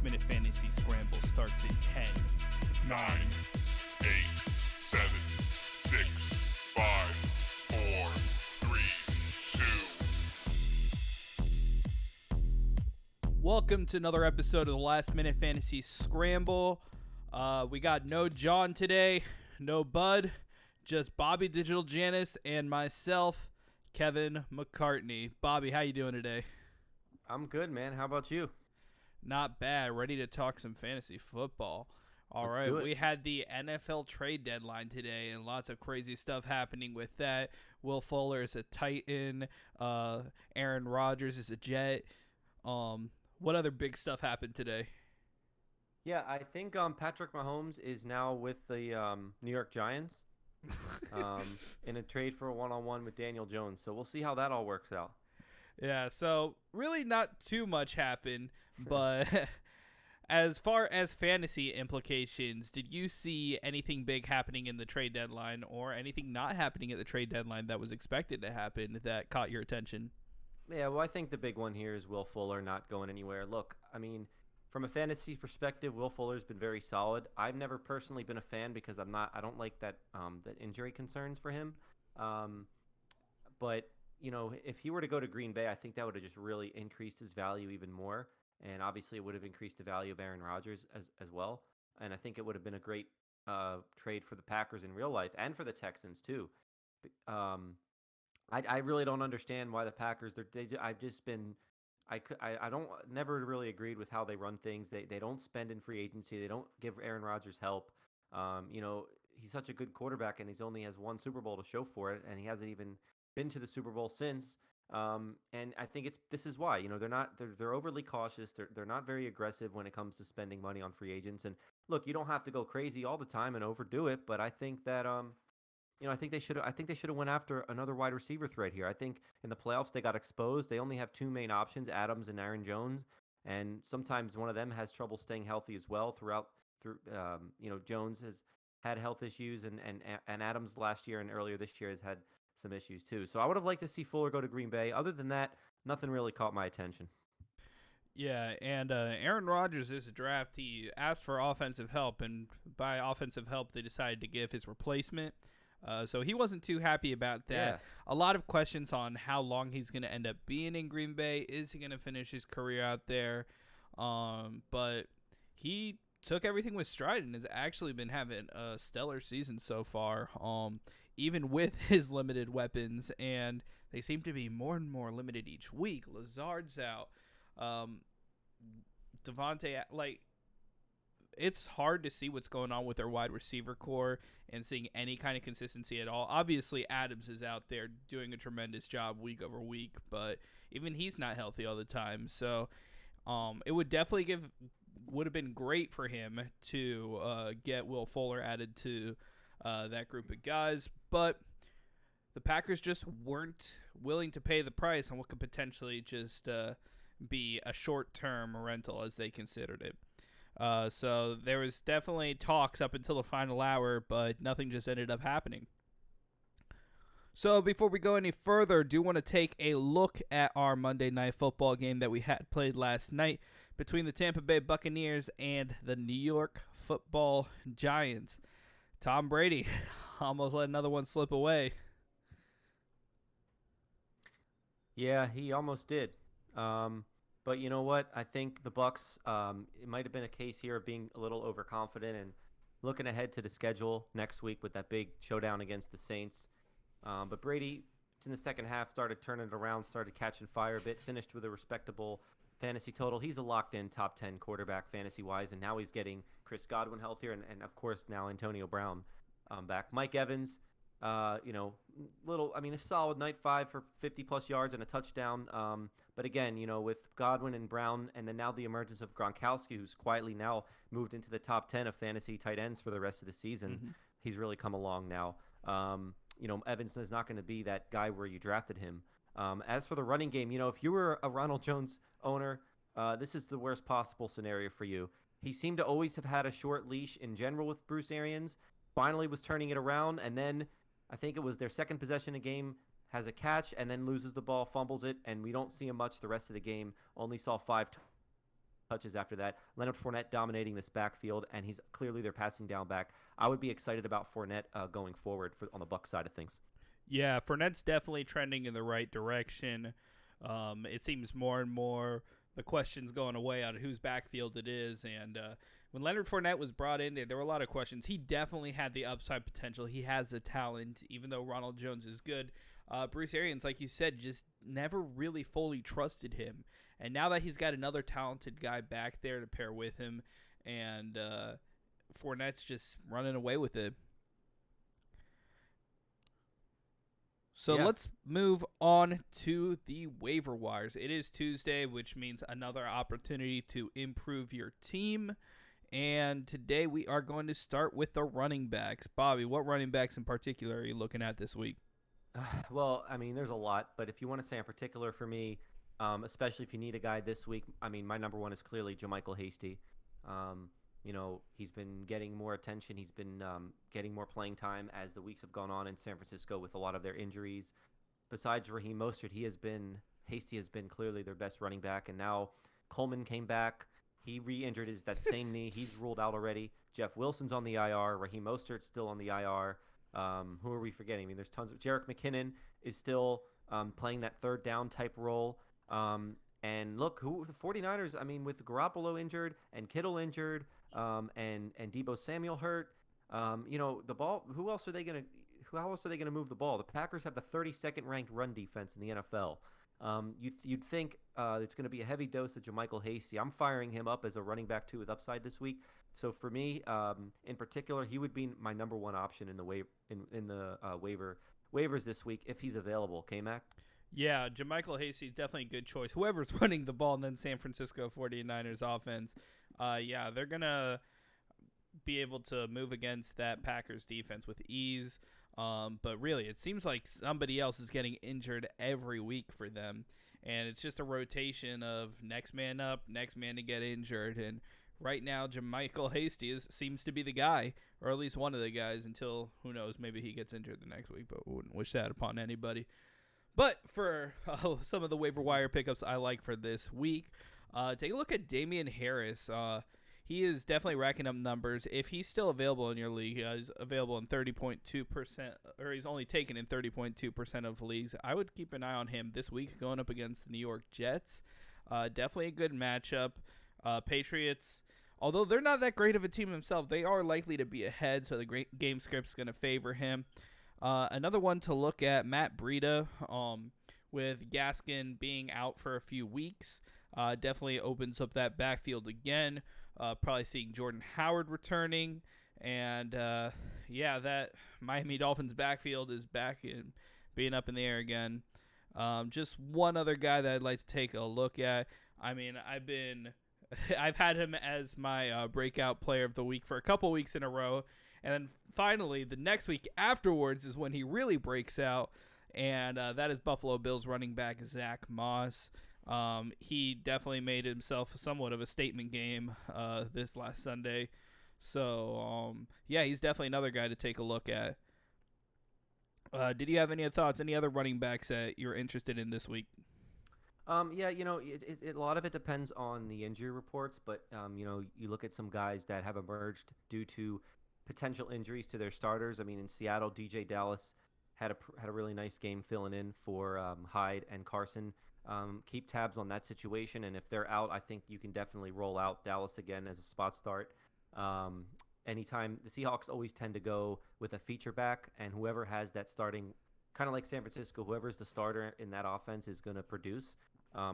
minute fantasy scramble starts in 10, 9, 8, 7, 6, 5, 4, 3, 2. Welcome to another episode of the Last Minute Fantasy Scramble. We got no John today, no Bud, just Bobby Digital Janice and myself, Kevin McCartney. Bobby, how you doing today? I'm good, man. How about you? Not bad. Ready to talk some fantasy football. All Let's right, do it. we had the NFL trade deadline today, and lots of crazy stuff happening with that. Will Fuller is a Titan. Aaron Rodgers is a Jet. What other big stuff happened today? Yeah, I think Patrick Mahomes is now with the New York Giants in a trade for a one-on-one with Daniel Jones. So we'll see how that all works out. Yeah, so really not too much happened, but as far as fantasy implications, did you see anything big happening in the trade deadline or anything not happening at the trade deadline that was expected to happen that caught your attention? Yeah, well, I think the big one here is Will Fuller not going anywhere. Look, I mean, from a fantasy perspective, Will Fuller's been very solid. I've never personally been a fan because I don't like that injury concerns for him. But you know, if he were to go to Green Bay, I think that would have just really increased his value even more. And obviously, it would have increased the value of Aaron Rodgers as well. And I think it would have been a great trade for the Packers in real life and for the Texans too. I really don't understand why the Packers. I've just been. I don't never really agreed with how they run things. They don't spend in free agency. They don't give Aaron Rodgers help. You know, he's such a good quarterback, and he's only has one Super Bowl to show for it, and he hasn't even been to the Super Bowl since. And I think this is why, you know, they're overly cautious. They're not very aggressive when it comes to spending money on free agents. And look, you don't have to go crazy all the time and overdo it, but I think that you know, I think they should have went after another wide receiver threat here. I think in the playoffs they got exposed. They only have two main options, Adams and Aaron Jones, and sometimes one of them has trouble staying healthy as well you know, Jones has had health issues and Adams last year and earlier this year has had some issues too. So I would have liked to see Fuller go to Green Bay. Other than that, nothing really caught my attention. Yeah, and Aaron Rodgers is a draft. He asked for offensive help, and by offensive help, they decided to give his replacement. So he wasn't too happy about that. Yeah. A lot of questions on how long he's going to end up being in Green Bay. Is he going to finish his career out there? But he took everything with stride and has actually been having a stellar season so far, even with his limited weapons, and they seem to be more and more limited each week. Lazard's out. Devontae, like, it's hard to see what's going on with their wide receiver core and seeing any kind of consistency at all. Obviously, Adams is out there doing a tremendous job week over week, but even he's not healthy all the time. So it would definitely would have been great for him to get Will Fuller added to that group of guys, but the Packers just weren't willing to pay the price on what could potentially just be a short-term rental as they considered it. So there was definitely talks up until the final hour, but nothing just ended up happening. So before we go any further, do want to take a look at our Monday Night Football game that we had played last night between the Tampa Bay Buccaneers and the New York Football Giants. Tom Brady almost let another one slip away. Yeah, he almost did. But you know what? I think the Bucs. It might have been a case here of being a little overconfident and looking ahead to the schedule next week with that big showdown against the Saints. But Brady, in the second half, started turning it around, started catching fire a bit, finished with a respectable fantasy total. He's a locked-in top 10 quarterback fantasy-wise, and now he's getting Chris Godwin healthier, and of course now Antonio Brown back. Mike Evans, you know, a solid night 5 for 50-plus yards and a touchdown. But again, you know, with Godwin and Brown, and then now the emergence of Gronkowski, who's quietly now moved into the top 10 of fantasy tight ends for the rest of the season, he's really come along now. You know, Evans is not going to be that guy where you drafted him. As for the running game, you know, if you were a Ronald Jones owner, this is the worst possible scenario for you. He seemed to always have had a short leash in general with Bruce Arians. Finally was turning it around, and then I think it was their second possession a game, has a catch, and then loses the ball, fumbles it, and we don't see him much the rest of the game. Only saw 5 touches after that. Leonard Fournette dominating this backfield, and he's clearly their passing down back. I would be excited about Fournette going forward on the Bucs side of things. Yeah, Fournette's definitely trending in the right direction. It seems more and more the question's going away on whose backfield it is. And when Leonard Fournette was brought in, there were a lot of questions. He definitely had the upside potential. He has the talent, even though Ronald Jones is good. Bruce Arians, like you said, just never really fully trusted him. And now that he's got another talented guy back there to pair with him, and Fournette's just running away with it. So Yeah. let's move on to the waiver wires. It is Tuesday, which means another opportunity to improve your team. And today we are going to start with the running backs. Bobby, what running backs in particular are you looking at this week? Well, I mean, there's a lot, but if you want to say in particular for me, especially if you need a guy this week, I mean, my number one is clearly JaMychal Hasty. He's been getting more attention. He's been getting more playing time as the weeks have gone on in San Francisco with a lot of their injuries. Besides Raheem Mostert, Hasty has been clearly their best running back, and now Coleman came back. He re-injured that same knee. He's ruled out already. Jeff Wilson's on the IR. Raheem Mostert's still on the IR. Who are we forgetting? I mean, there's tons of Jerick McKinnon is still playing that third down type role. And look, who the 49ers, I mean, with Garoppolo injured and Kittle injured, and Deebo Samuel hurt, the ball, how else are they going to move the ball? The Packers have the 32nd ranked run defense in the NFL. You'd think it's going to be a heavy dose of JaMychal Hasty. I'm firing him up as a running back too with upside this week. So for me, in particular, he would be my number one option in the waivers this week if he's available. K-Mac? Yeah, JaMychal Hasty is definitely a good choice. Whoever's running the ball in the San Francisco 49ers offense, they're going to be able to move against that Packers defense with ease. But really, it seems like somebody else is getting injured every week for them. And it's just a rotation of next man up, next man to get injured. And right now, JaMychal Hasty seems to be the guy, or at least one of the guys, until, who knows, maybe he gets injured the next week. But we wouldn't wish that upon anybody. But for some of the waiver wire pickups I like for this week, take a look at Damian Harris. He is definitely racking up numbers. If he's still available in your league, he's available in 30.2%, or he's only taken in 30.2% of leagues. I would keep an eye on him this week going up against the New York Jets. Definitely a good matchup. Patriots, although they're not that great of a team themselves, they are likely to be ahead, so the great game script's going to favor him. Another one to look at, Matt Breida, with Gaskin being out for a few weeks. Definitely opens up that backfield again. Probably seeing Jordan Howard returning. And, that Miami Dolphins backfield is back in being up in the air again. Just one other guy that I'd like to take a look at. I mean, I've had him as my breakout player of the week for a couple weeks in a row. And then finally, the next week afterwards is when he really breaks out, and that is Buffalo Bills running back Zach Moss. He definitely made himself somewhat of a statement game this last Sunday. So, he's definitely another guy to take a look at. Did you have any thoughts, any other running backs that you're interested in this week? A lot of it depends on the injury reports, but, you look at some guys that have emerged due to potential injuries to their starters. I mean, in Seattle, DJ Dallas had a really nice game filling in for Hyde and Carson. Keep tabs on that situation, and if they're out, I think you can definitely roll out Dallas again as a spot start. Anytime the Seahawks always tend to go with a feature back, and whoever has that starting, kind of like San Francisco, whoever's the starter in that offense is going to produce,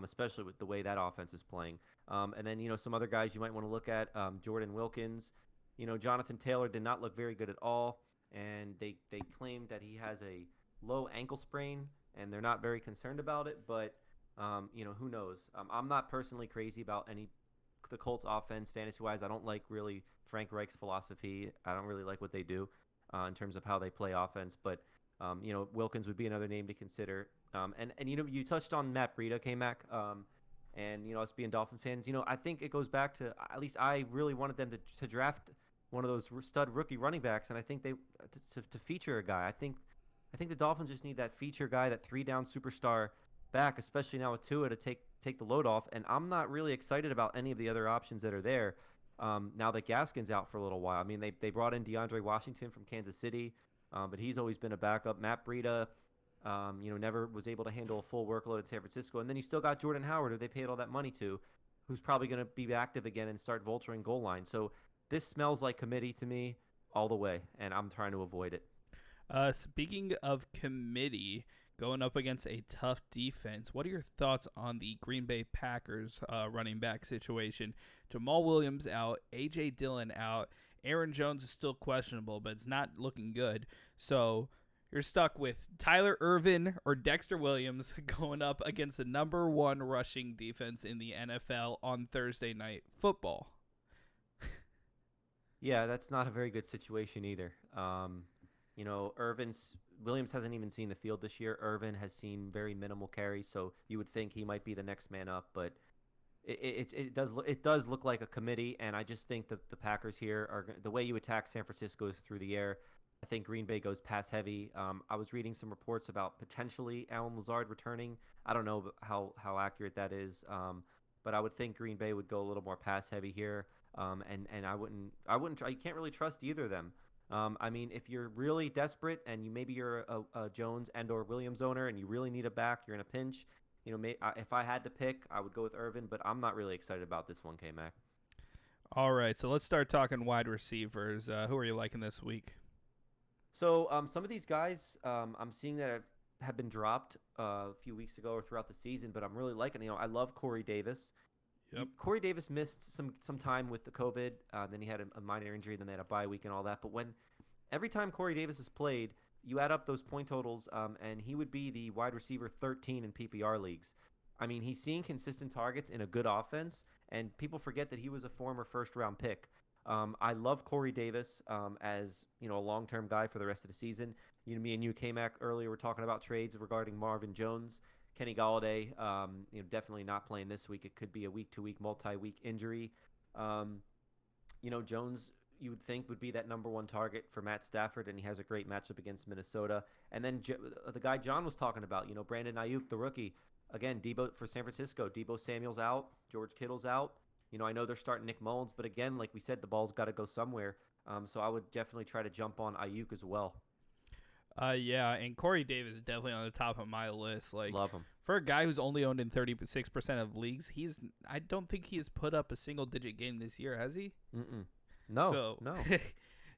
especially with the way that offense is playing. And then some other guys you might want to look at, Jordan Wilkins. Jonathan Taylor did not look very good at all, and they claimed that he has a low ankle sprain, and they're not very concerned about it, but, who knows? I'm not personally crazy about the Colts offense fantasy-wise. I don't like really Frank Reich's philosophy. I don't really like what they do in terms of how they play offense, but, Wilkins would be another name to consider. And you touched on Matt Breida, K-Mac, and, us being Dolphins fans, I think it goes back to, at least I really wanted them to draft one of those stud rookie running backs, and I think they to feature a guy. I think the Dolphins just need that feature guy, that 3-down superstar back, especially now with Tua to take the load off. And I'm not really excited about any of the other options that are there. Now that Gaskin's out for a little while. I mean, they brought in DeAndre Washington from Kansas City, but he's always been a backup. Matt Breida, never was able to handle a full workload at San Francisco. And then you still got Jordan Howard, who they paid all that money to, who's probably going to be active again and start vulturing goal line. So this smells like committee to me all the way, and I'm trying to avoid it. Speaking of committee, going up against a tough defense, what are your thoughts on the Green Bay Packers running back situation? Jamal Williams out, A.J. Dillon out, Aaron Jones is still questionable, but it's not looking good. So you're stuck with Tyler Ervin or Dexter Williams going up against the number one rushing defense in the NFL on Thursday Night Football. Yeah, that's not a very good situation either. Williams hasn't even seen the field this year. Ervin has seen very minimal carries, so you would think he might be the next man up, but it does look like a committee, and I just think that the Packers here are the way you attack San Francisco is through the air. I think Green Bay goes pass heavy. I was reading some reports about potentially Allen Lazard returning. I don't know how accurate that is, but I would think Green Bay would go a little more pass heavy here. And I wouldn't try. You can't really trust either of them. I mean, if you're really desperate and you're a Jones and or Williams owner and you really need a back, you're in a pinch. If I had to pick, I would go with Ervin, but I'm not really excited about this one, K-Mac. All right, so let's start talking wide receivers. Who are you liking this week? So some of these guys I'm seeing that have been dropped a few weeks ago or throughout the season, but I'm really liking. I love Corey Davis. Yep. Corey Davis missed some time with the COVID. Then he had a minor injury. Then they had a bye week and all that. But every time Corey Davis has played, you add up those point totals, and he would be the wide receiver 13 in PPR leagues. I mean, he's seeing consistent targets in a good offense, and people forget that he was a former first-round pick. I love Corey Davis as a long-term guy for the rest of the season. Me and you, K-Mac, earlier were talking about trades regarding Marvin Jones. Kenny Galladay, definitely not playing this week. It could be a week-to-week, multi-week injury. Jones, you would think, would be that number one target for Matt Stafford, and he has a great matchup against Minnesota. And then the guy John was talking about, Brandon Ayuk, the rookie. Again, Debo for San Francisco. Debo Samuel's out. George Kittle's out. I know they're starting Nick Mullins, but again, like we said, the ball's got to go somewhere. So I would definitely try to jump on Ayuk as well. Yeah, and Corey Davis is definitely on the top of my list. Love him. For a guy who's only owned in 36% of leagues, I don't think he has put up a single-digit game this year, has he? No.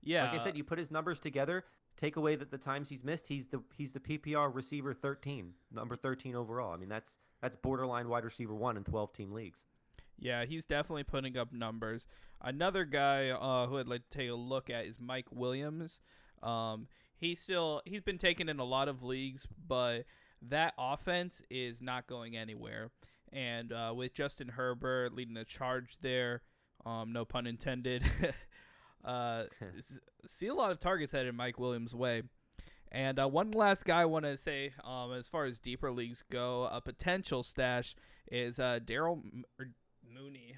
Yeah. Like I said, you put his numbers together, take away the times he's missed, he's the PPR receiver 13, number 13 overall. I mean, that's borderline wide receiver 1 in 12-team leagues. Yeah, he's definitely putting up numbers. Another guy who I'd like to take a look at is Mike Williams. He's been taken in a lot of leagues, but that offense is not going anywhere. And with Justin Herbert leading the charge there, no pun intended, see a lot of targets headed Mike Williams' way. And one last guy I want to say, as far as deeper leagues go, a potential stash is Daryl Mooney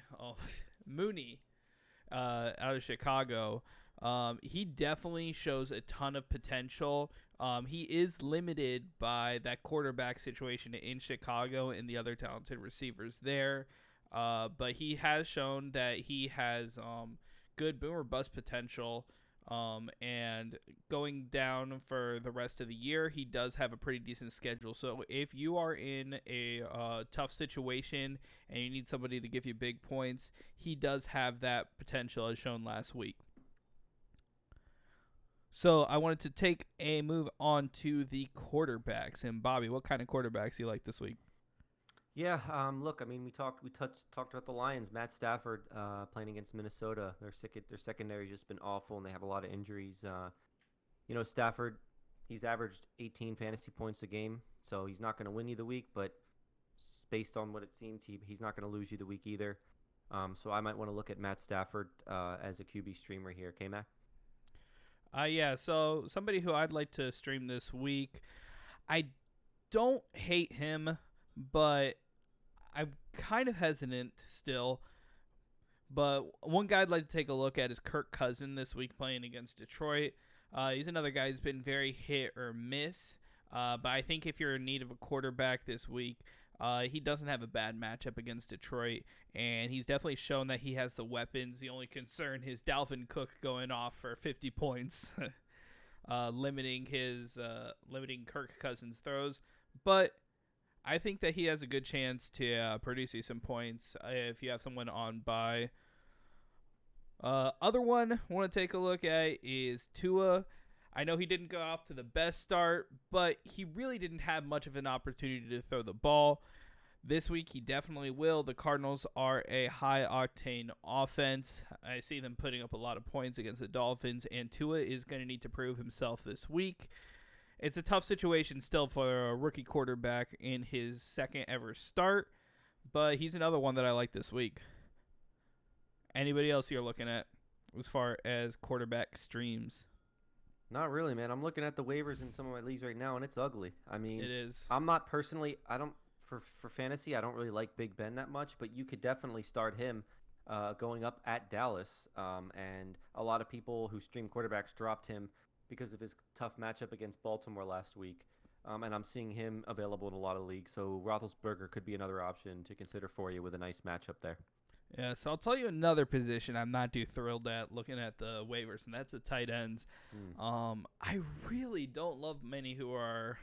out of Chicago. He definitely shows a ton of potential. He is limited by that quarterback situation in Chicago and the other talented receivers there. But he has shown that he has good boom or bust potential. And going down for the rest of the year, he does have a pretty decent schedule. So if you are in a tough situation and you need somebody to give you big points, he does have that potential as shown last week. So I wanted to take a move on to the quarterbacks. And Bobby, what kind of quarterbacks do you like this week? Yeah, look, I mean, we talked about the Lions. Matt Stafford playing against Minnesota. Their secondary just been awful, and they have a lot of injuries. Stafford, he's averaged 18 fantasy points a game, so he's not going to win you the week. But based on what it seemed, he's not going to lose you the week either. So I might want to look at Matt Stafford as a QB streamer here. K-Mac? Yeah, so somebody who I'd like to stream this week. I don't hate him, but I'm kind of hesitant still. But one guy I'd like to take a look at is Kirk Cousins this week playing against Detroit. He's another guy who's been very hit or miss. But I think if you're in need of a quarterback this week, he doesn't have a bad matchup against Detroit, and he's definitely shown that he has the weapons. The only concern is Dalvin Cook going off for 50 points, limiting Kirk Cousins' throws. But I think that he has a good chance to produce you some points if you have someone on bye. Other one I want to take a look at is Tua. I know he didn't go off to the best start, but he really didn't have much of an opportunity to throw the ball. This week, he definitely will. The Cardinals are a high-octane offense. I see them putting up a lot of points against the Dolphins, and Tua is going to need to prove himself this week. It's a tough situation still for a rookie quarterback in his second ever start, but he's another one that I like this week. Anybody else you're looking at as far as quarterback streams? Not really, man. I'm looking at the waivers in some of my leagues right now, and it's ugly. I mean, It is. I'm not personally. I don't for fantasy. I don't really like Big Ben that much, but you could definitely start him going up at Dallas. And a lot of people who stream quarterbacks dropped him because of his tough matchup against Baltimore last week. And I'm seeing him available in a lot of leagues. So Roethlisberger could be another option to consider for you with a nice matchup there. Yeah, so I'll tell you another position I'm not too thrilled at looking at the waivers, and that's the tight ends. I really don't love many who are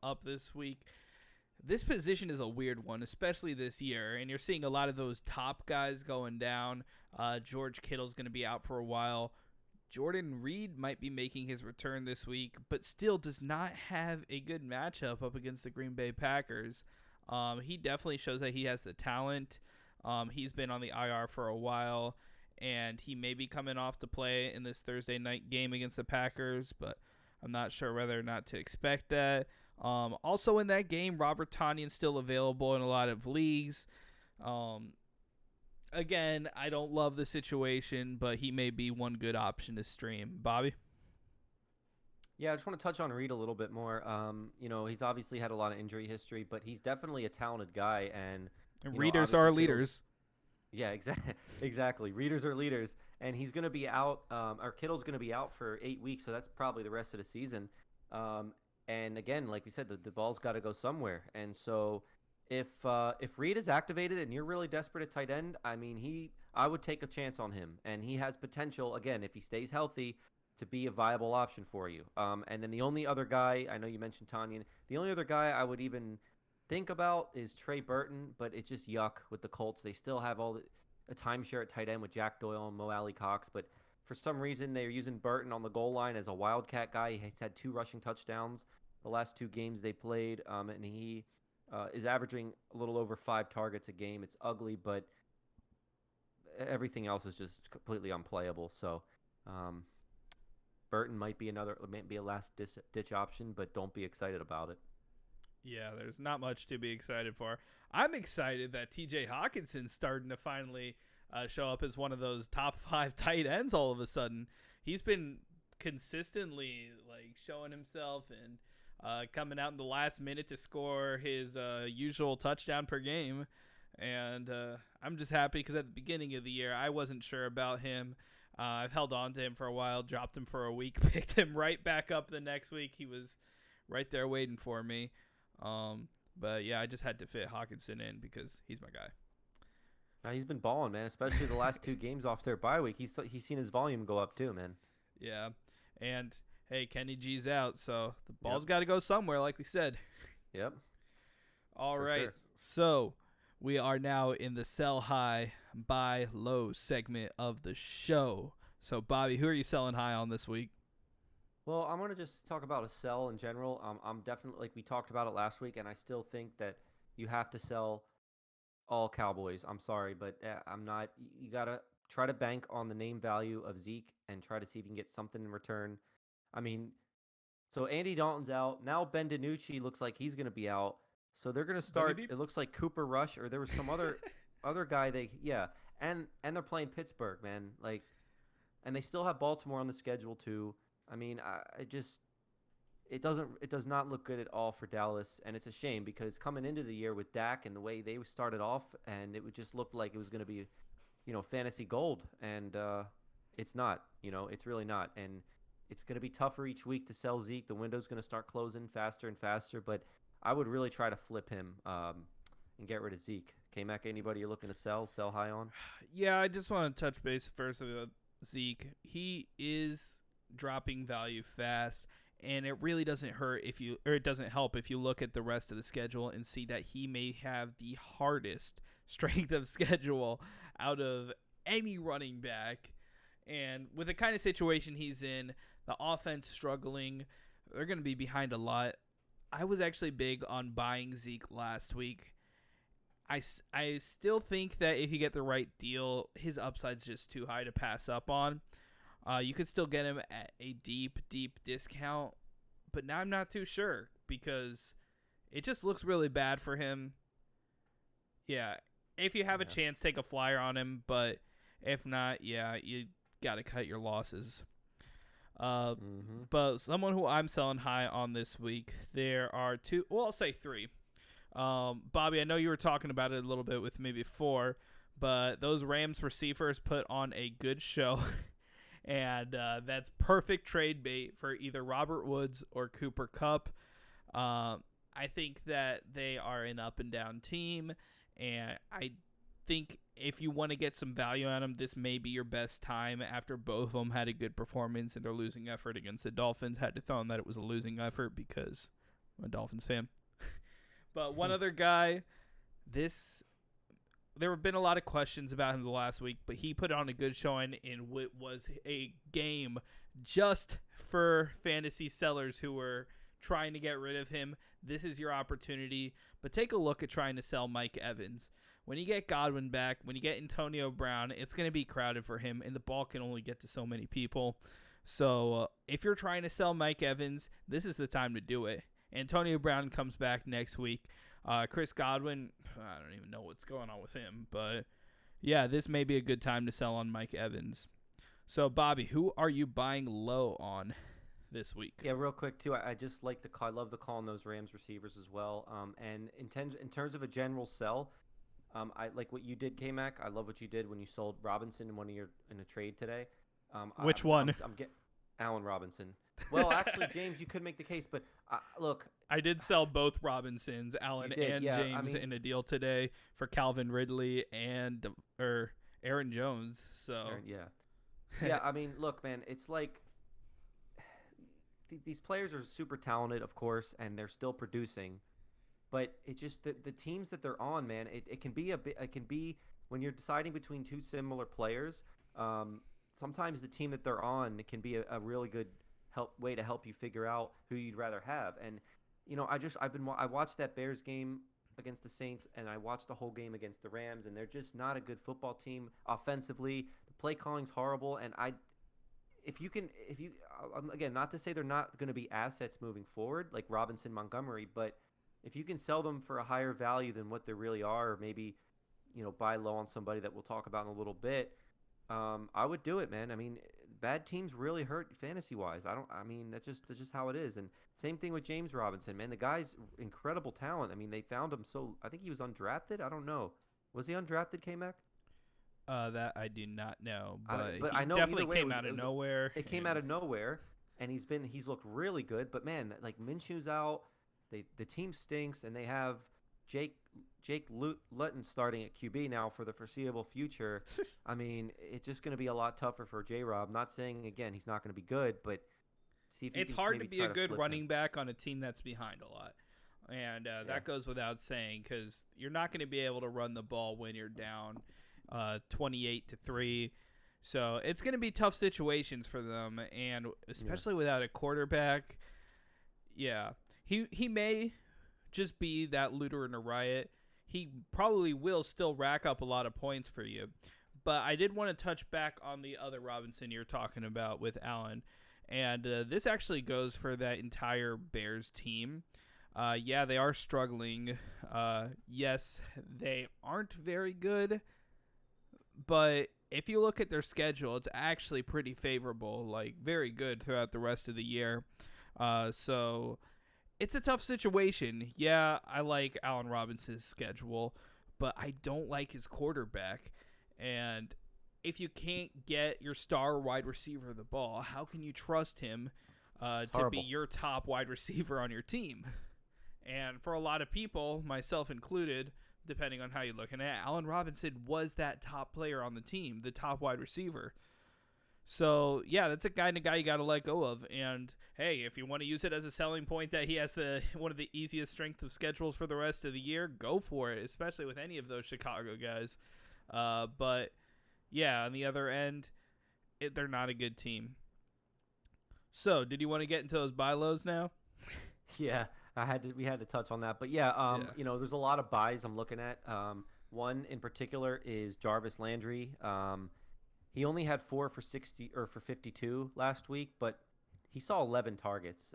up this week. This position is a weird one, especially this year, and you're seeing a lot of those top guys going down. George Kittle's going to be out for a while. Jordan Reed might be making his return this week, but still does not have a good matchup up against the Green Bay Packers. He definitely shows that he has the talent. He's been on the IR for a while, and he may be coming off to play in this Thursday night game against the Packers, but I'm not sure whether or not to expect that. Also in that game, Robert Tonyan's still available in a lot of leagues. Again, I don't love the situation, but he may be one good option to stream. Bobby? Yeah, I just want to touch on Reed a little bit more. He's obviously had a lot of injury history, but he's definitely a talented guy, and Readers obviously are Kittle's. leaders. Yeah, exactly. Readers are leaders, and he's going to be out. Or Kittle's going to be out for 8 weeks, so that's probably the rest of the season. And again, like we said, the ball's got to go somewhere. And so, if Reed is activated and you're really desperate at tight end, I mean, I would take a chance on him, and he has potential. Again, if he stays healthy, to be a viable option for you. And then the only other guy, I know you mentioned Tanyan, the only other guy I would even think about is Trey Burton, but it's just yuck with the Colts. They still have a timeshare at tight end with Jack Doyle and Mo Alley Cox, but for some reason they're using Burton on the goal line as a wildcat guy. He's had 2 rushing touchdowns the last 2 games they played, and he is averaging a little over 5 targets a game. It's ugly, but everything else is just completely unplayable. So Burton might be a last ditch option, but don't be excited about it. Yeah, there's not much to be excited for. I'm excited that TJ Hawkinson's starting to finally show up as one of those top 5 tight ends all of a sudden. He's been consistently showing himself and coming out in the last minute to score his usual touchdown per game. And I'm just happy because at the beginning of the year, I wasn't sure about him. I've held on to him for a while, dropped him for a week, picked him right back up the next week. He was right there waiting for me. But yeah, I just had to fit Hawkinson in because he's my guy. He's been balling, man, especially the last 2 games off their bye week. He's seen his volume go up too, man. Yeah, and hey, Kenny G's out, so the ball's got to go somewhere, like we said. Yep. All For right, sure. So we are now in the sell high, buy low segment of the show. So Bobby, who are you selling high on this week? Well, I'm going to just talk about a sell in general. I'm definitely, like we talked about it last week, and I still think that you have to sell all Cowboys. I'm sorry, but I'm not. You got to try to bank on the name value of Zeke and try to see if you can get something in return. I mean, so Andy Dalton's out. Now Ben DiNucci looks like he's going to be out. So they're going to start, it looks like Cooper Rush, or there was some other guy and they're playing Pittsburgh, man. And they still have Baltimore on the schedule too. I mean, it does not look good at all for Dallas, and it's a shame because coming into the year with Dak and the way they started off, and it would just look like it was going to be, fantasy gold, and it's not. It's really not. And it's going to be tougher each week to sell Zeke. The window's going to start closing faster and faster, but I would really try to flip him and get rid of Zeke. K-Mac, anybody you're looking to sell high on? Yeah, I just want to touch base first with Zeke. He is dropping value fast, and it really doesn't it doesn't help if you look at the rest of the schedule and see that he may have the hardest strength of schedule out of any running back. And with the kind of situation he's in, the offense struggling, they're going to be behind a lot. I was actually big on buying Zeke last week. I still think that if you get the right deal, his upside's just too high to pass up on. You could still get him at a deep discount, but now I'm not too sure because it just looks really bad for him. Yeah, if you have a chance, take a flyer on him, but if not, yeah, you got to cut your losses. But someone who I'm selling high on this week, there are two, well, I'll say three. Bobby, I know you were talking about it a little bit with me before, but those Rams receivers put on a good show, and that's perfect trade bait for either Robert Woods or Cooper Kupp. I think that they are an up-and-down team, and I think if you want to get some value on them, this may be your best time after both of them had a good performance in their losing effort against the Dolphins. Had to throw in that it was a losing effort because I'm a Dolphins fan. But one other guy, there have been a lot of questions about him the last week, but he put on a good showing in what was a game just for fantasy sellers who were trying to get rid of him. This is your opportunity, but take a look at trying to sell Mike Evans. When you get Godwin back, when you get Antonio Brown, it's going to be crowded for him, and the ball can only get to so many people. So if you're trying to sell Mike Evans, this is the time to do it. Antonio Brown comes back next week. Chris Godwin, I don't even know what's going on with him. But, yeah, this may be a good time to sell on Mike Evans. So, Bobby, who are you buying low on this week? Yeah, real quick, too. I just like the call. I love the call on those Rams receivers as well. And in terms of a general sell, I like what you did, K-Mac. I love what you did when you sold Robinson in a trade today. Which one? I'm getting Allen Robinson. Well, actually, James, you could make the case, but look. I did sell both Robinsons, Allen and yeah, James, in a deal today for Calvin Ridley and Aaron Jones. So yeah. I mean, look, man, it's like these players are super talented, of course, and they're still producing. But it just the teams that they're on, man, it can be when you're deciding between two similar players. Sometimes the team that they're on, it can be a really good way to help you figure out who you'd rather have. And I watched that Bears game against the Saints, and I watched the whole game against the Rams, and they're just not a good football team offensively. The play calling's horrible, and again, not to say they're not going to be assets moving forward like Robinson, Montgomery, but if you can sell them for a higher value than what they really are, or maybe buy low on somebody that we'll talk about in a little bit, I would do it, man. I mean, bad teams really hurt fantasy-wise. That's just how it is. And same thing with James Robinson, man. The guy's incredible talent. I mean, they found him I think he was undrafted. I don't know. Was he undrafted, K-Mac? That I do not know, but he I know definitely came out of nowhere. It came out of nowhere, and he's looked really good. But man, like Minshew's out, the team stinks, and they have Jake Luton starting at QB now for the foreseeable future. I mean, it's just going to be a lot tougher for J-Rob. Not saying, again, he's not going to be good, but see if it's hard to be a good running back on a team that's behind a lot. And that goes without saying because you're not going to be able to run the ball when you're down 28-3. So it's going to be tough situations for them, and especially without a quarterback. Yeah, he may just be that looter in a riot. He probably will still rack up a lot of points for you. But I did want to touch back on the other Robinson you're talking about with Allen. And this actually goes for that entire Bears team. Yeah, they are struggling. Yes, they aren't very good. But if you look at their schedule, it's actually pretty favorable, like very good throughout the rest of the year. So it's a tough situation. Yeah, I like Allen Robinson's schedule, but I don't like his quarterback. And if you can't get your star wide receiver the ball, how can you trust him It's to be horrible. your top wide receiver on your team? And for a lot of people, myself included, depending on how you're looking at it, Allen Robinson was that top player on the team, the top wide receiver. So yeah, that's a kind of guy you got to let go of. And hey, if you want to use it as a selling point that he has the one of the easiest strength of schedules for the rest of the year, go for it. Especially with any of those Chicago guys. But yeah, on the other end, they're not a good team. So, did you want to get into those buy lows now? Yeah, we had to touch on that. But yeah, Yeah. there's a lot of buys I'm looking at. One in particular is Jarvis Landry. He only had 4 for 52 last week, but he saw 11 targets.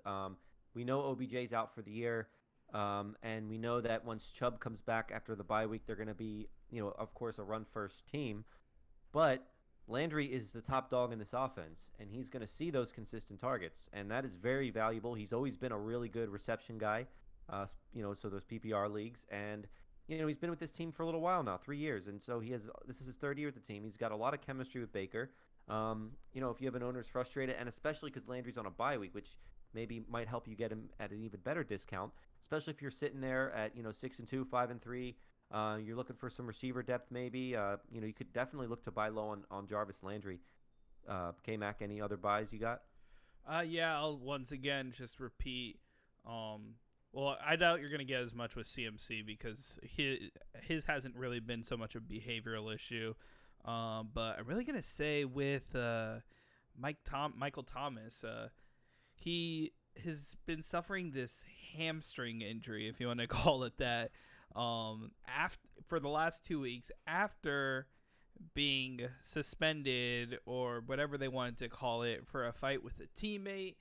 We know OBJ's out for the year, and we know that once Chubb comes back after the bye week, they're going to be, of course, a run first team. But Landry is the top dog in this offense, and he's going to see those consistent targets, and that is very valuable. He's always been a really good reception guy, so those PPR leagues, and he's been with this team for a little while now, 3 years, and so this is his third year with the team. He's got a lot of chemistry with Baker. If you have an owner who's frustrated, and especially because Landry's on a bye week, which maybe might help you get him at an even better discount, especially if you're sitting there at 6-2, 5-3. You're looking for some receiver depth, maybe. You could definitely look to buy low on Jarvis Landry. K-Mac, any other buys you got? Yeah, I'll once again just repeat. Well, I doubt you're going to get as much with CMC because his hasn't really been so much a behavioral issue. But I'm really going to say with Michael Thomas, he has been suffering this hamstring injury, if you want to call it that, for the last 2 weeks after being suspended or whatever they wanted to call it for a fight with a teammate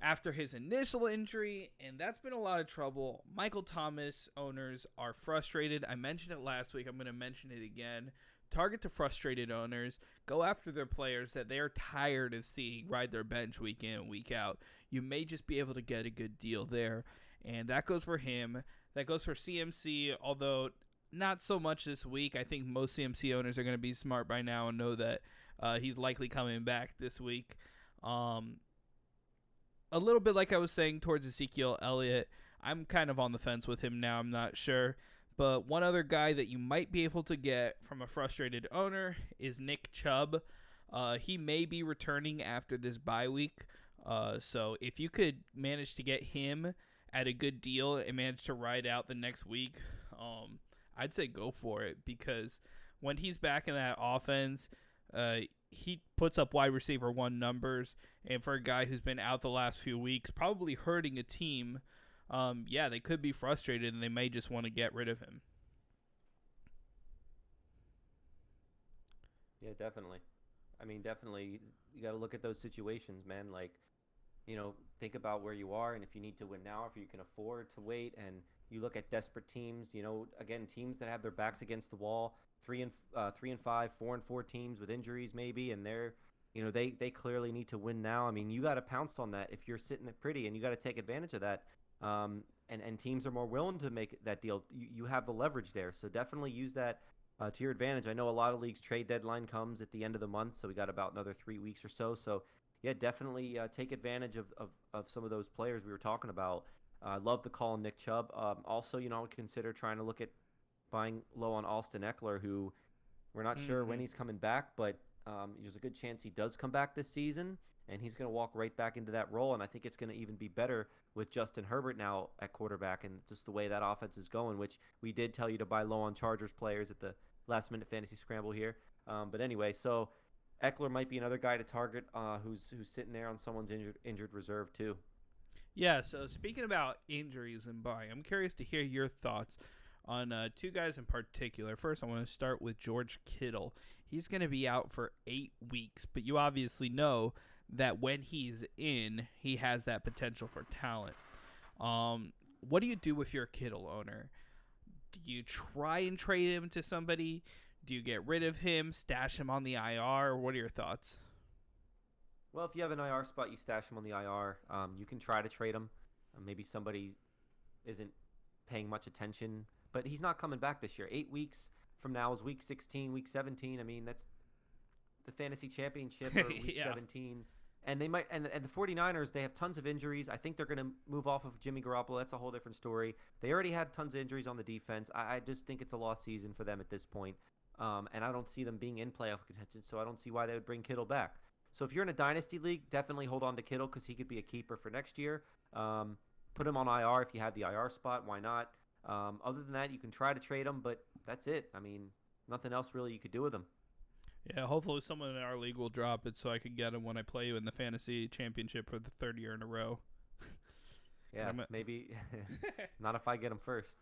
after his initial injury, and that's been a lot of trouble. Michael Thomas owners are frustrated. I mentioned it last week. I'm going to mention it again. Target to frustrated owners. Go after their players that they are tired of seeing ride their bench week in and week out. You may just be able to get a good deal there, and that goes for him. That goes for CMC, although not so much this week. I think most CMC owners are going to be smart by now and know that he's likely coming back this week. A little bit like I was saying towards Ezekiel Elliott, I'm kind of on the fence with him now. I'm not sure. But one other guy that you might be able to get from a frustrated owner is Nick Chubb. He may be returning after this bye week. So if you could manage to get him at a good deal and manage to ride out the next week, I'd say go for it, because when he's back in that offense, he puts up wide receiver 1 numbers, and for a guy who's been out the last few weeks, probably hurting a team, they could be frustrated and they may just want to get rid of him. Yeah, definitely. I mean, definitely, you got to look at those situations, man. Like, think about where you are and if you need to win now, if you can afford to wait. And you look at desperate teams, again, teams that have their backs against the wall, 3-5, 4-4 teams with injuries maybe, and they clearly need to win now. I mean, you got to pounce on that if you're sitting at pretty, and you got to take advantage of that. And teams are more willing to make that deal. You have the leverage there, so definitely use that to your advantage. I know a lot of leagues trade deadline comes at the end of the month, so we got about another 3 weeks or so. So yeah, definitely take advantage of some of those players we were talking about. I love the call on Nick Chubb. Also, I would consider trying to look at buying low on Austin Eckler, who we're not sure when he's coming back, but there's a good chance he does come back this season, and he's going to walk right back into that role. And I think it's going to even be better with Justin Herbert now at quarterback and just the way that offense is going, which we did tell you to buy low on Chargers players at the last-minute fantasy scramble here. But anyway, so Eckler might be another guy to target who's sitting there on someone's injured reserve too. Yeah, so speaking about injuries and buying, I'm curious to hear your thoughts on 2 guys in particular. First, I want to start with George Kittle. He's going to be out for 8 weeks, but you obviously know that when he's in, he has that potential for talent. What do you do with your Kittle owner? Do you try and trade him to somebody? Do you get rid of him, stash him on the IR? What are your thoughts? Well, if you have an IR spot, you stash him on the IR. You can try to trade him. Maybe somebody isn't paying much attention, but he's not coming back this year. 8 weeks from now is week 16, week 17. I mean, that's the fantasy championship or week Yeah. 17. And they might and the 49ers, they have tons of injuries. I think they're going to move off of Jimmy Garoppolo. That's a whole different story. They already had tons of injuries on the defense. I just think it's a lost season for them at this point. And I don't see them being in playoff contention, so I don't see why they would bring Kittle back. So if you're in a dynasty league, definitely hold on to Kittle because he could be a keeper for next year. Put him on IR if you have the IR spot. Why not? Other than that, you can try to trade him, but that's it. I mean, nothing else really you could do with him. Yeah, hopefully someone in our league will drop it so I can get him when I play you in the fantasy championship for the third year in a row. Yeah, maybe. Not if I get him first.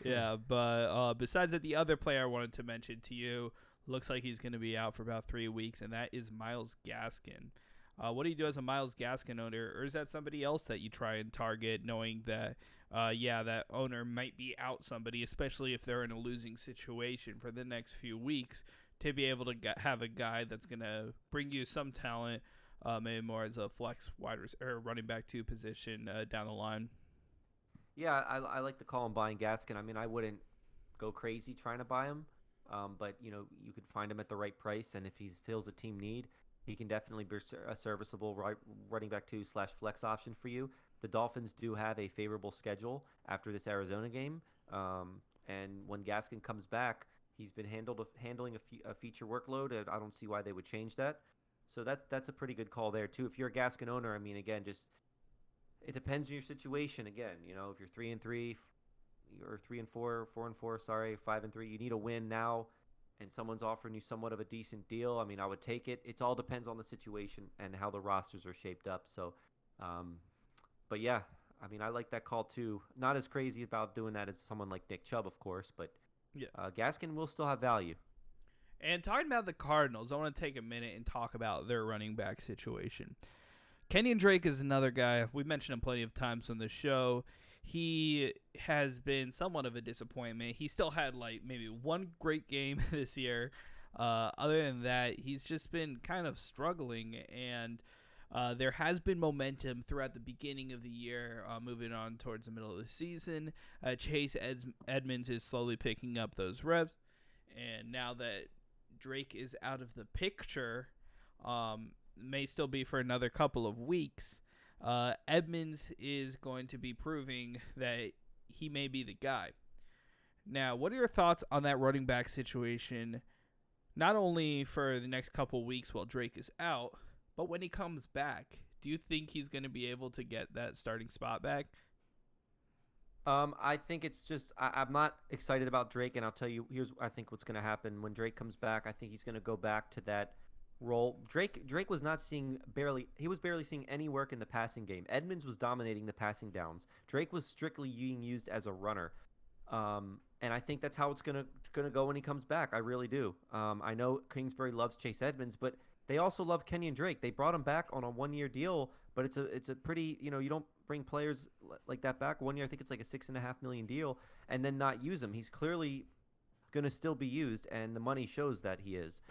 Yeah, but besides that, the other player I wanted to mention to you looks like he's going to be out for about 3 weeks, and that is Myles Gaskin. What do you do as a Myles Gaskin owner, or is that somebody else that you try and target, knowing that, that owner might be out somebody, especially if they're in a losing situation for the next few weeks, to be able to have a guy that's going to bring you some talent, maybe more as a flex or running back 2 position down the line? Yeah, I like to call him buying Gaskin. I mean, I wouldn't go crazy trying to buy him, but you could find him at the right price, and if he fills a team need, he can definitely be a serviceable running back 2/flex option for you. The Dolphins do have a favorable schedule after this Arizona game, and when Gaskin comes back, he's been handling a feature workload, and I don't see why they would change that. So that's a pretty good call there too. If you're a Gaskin owner, I mean, again, just it depends on your situation. Again, if you're 3-3, or 3-4, 4-4, sorry, 5-3, you need a win now, and someone's offering you somewhat of a decent deal. I mean, I would take it. It all depends on the situation and how the rosters are shaped up. So, but yeah, I mean, I like that call too. Not as crazy about doing that as someone like Nick Chubb, of course, but Yeah. Gaskin will still have value. And talking about the Cardinals, I want to take a minute and talk about their running back situation. Kenyon Drake is another guy. We've mentioned him plenty of times on the show. He has been somewhat of a disappointment. He still had maybe one great game this year. Other than that, he's just been kind of struggling, and there has been momentum throughout the beginning of the year, moving on towards the middle of the season. Chase Edmonds is slowly picking up those reps, and now that Drake is out of the picture, may still be for another couple of weeks, Edmonds is going to be proving that he may be the guy. Now, what are your thoughts on that running back situation, not only for the next couple of weeks while Drake is out, but when he comes back? Do you think he's going to be able to get that starting spot back? I think it's just I'm not excited about Drake, and I'll tell you here's I think what's going to happen when Drake comes back. I think he's going to go back to that role. Drake was not seeing he was barely seeing any work in the passing game. Edmonds was dominating the passing downs. Drake was strictly being used as a runner. And I think that's how it's gonna go when he comes back. I really do. I know Kingsbury loves Chase Edmonds, but they also love Kenyon Drake. They brought him back on a 1-year deal, but it's a pretty you don't bring players like that back 1 year. I think it's like a $6.5 million deal, and then not use him. He's clearly gonna still be used, and the money shows that he is.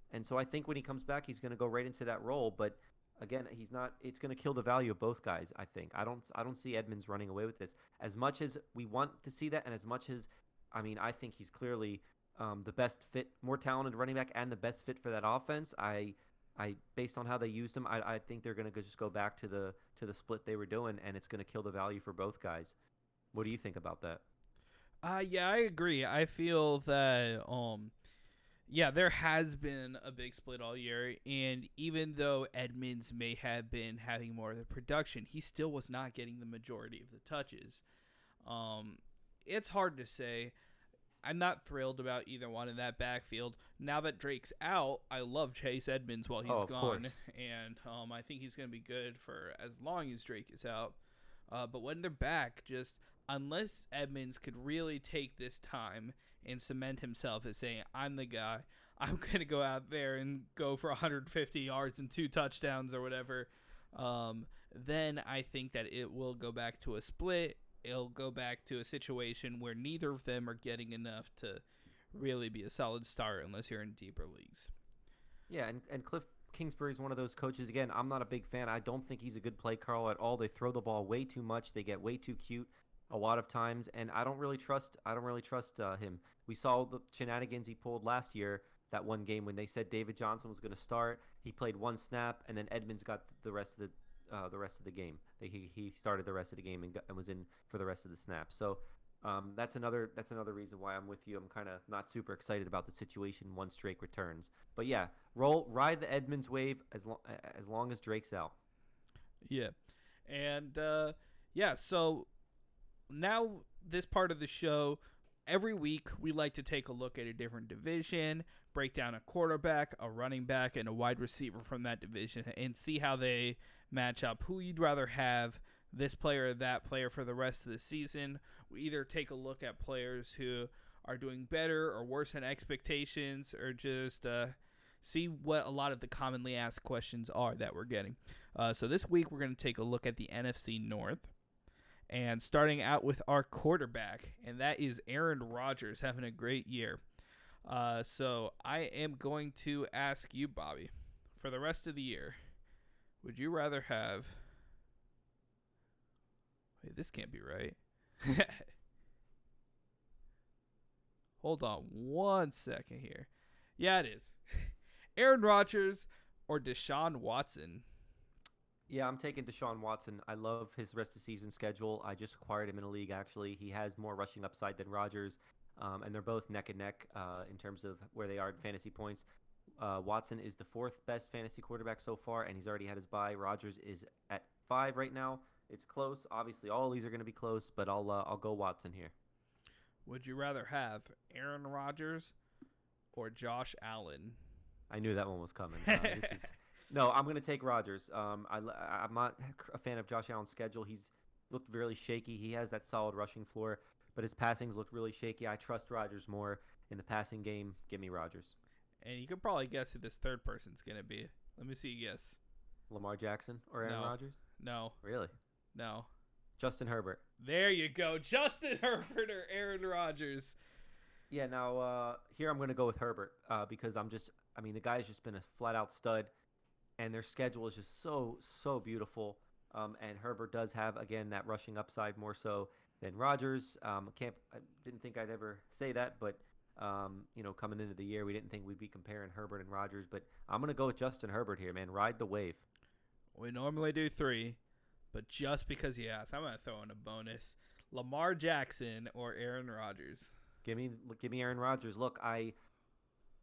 And so I think when he comes back, he's gonna go right into that role. But again, he's not. It's going to kill the value of both guys. I think. I don't see Edmonds running away with this. As much as we want to see that, and as much as, I think he's clearly the best fit, more talented running back, and the best fit for that offense. I based on how they used him, I think they're going to just go back to the split they were doing, and it's going to kill the value for both guys. What do you think about that? Yeah, I agree. I feel that there has been a big split all year, and even though Edmonds may have been having more of the production, he still was not getting the majority of the touches. It's hard to say. I'm not thrilled about either one in that backfield. Now that Drake's out, I love Chase Edmonds while he's gone, course. and I think he's going to be good for as long as Drake is out. But when they're back, just unless Edmonds could really take this time and cement himself as saying, I'm the guy, I'm going to go out there and go for 150 yards and 2 touchdowns or whatever, then I think that it will go back to a split. It'll go back to a situation where neither of them are getting enough to really be a solid start unless you're in deeper leagues. Yeah, and Cliff Kingsbury is one of those coaches. Again, I'm not a big fan. I don't think he's a good play caller at all. They throw the ball way too much. They get way too cute a lot of times, and I don't really trust him. We saw the shenanigans he pulled last year that one game when they said David Johnson was going to start. He played one snap, and then Edmonds got the rest of the game. He started the rest of the game and was in for the rest of the snap. So that's another reason why I'm with you. I'm kind of not super excited about the situation once Drake returns. But yeah, ride the Edmonds wave as long as Drake's out. Yeah. And yeah, so now this part of the show, every week we like to take a look at a different division, break down a quarterback, a running back, and a wide receiver from that division, and see how they match up. Who you'd rather have, this player or that player, for the rest of the season. We either take a look at players who are doing better or worse than expectations, or just see what a lot of the commonly asked questions are that we're getting. So this week we're going to take a look at the NFC North. And starting out with our quarterback, and that is Aaron Rodgers, having a great year. So I am going to ask you, Bobby, for the rest of the year, would you rather have... Wait, this can't be right. Hold on 1 second here. Yeah, it is. Aaron Rodgers or Deshaun Watson? Yeah, I'm taking Deshaun Watson. I love his rest of season schedule. I just acquired him in a league, actually. He has more rushing upside than Rodgers, and they're both neck and neck in terms of where they are in fantasy points. Watson is the fourth best fantasy quarterback so far, and he's already had his bye. Rodgers is at 5 right now. It's close. Obviously, all of these are going to be close, but I'll go Watson here. Would you rather have Aaron Rodgers or Josh Allen? I knew that one was coming. No, I'm going to take Rodgers. I'm not a fan of Josh Allen's schedule. He's looked really shaky. He has that solid rushing floor, but his passings look really shaky. I trust Rodgers more in the passing game. Give me Rodgers. And you could probably guess who this third person's going to be. Let me see you guess. Lamar Jackson or Aaron Rodgers? No. Really? No. Justin Herbert. There you go. Justin Herbert or Aaron Rodgers. Yeah, now here I'm going to go with Herbert because the guy's just been a flat-out stud. And their schedule is just so beautiful. And Herbert does have, again, that rushing upside more so than Rodgers. I didn't think I'd ever say that, but coming into the year, we didn't think we'd be comparing Herbert and Rodgers. But I'm gonna go with Justin Herbert here, man. Ride the wave. We normally do 3, but just because you asked, I'm gonna throw in a bonus: Lamar Jackson or Aaron Rodgers. Give me Aaron Rodgers. Look,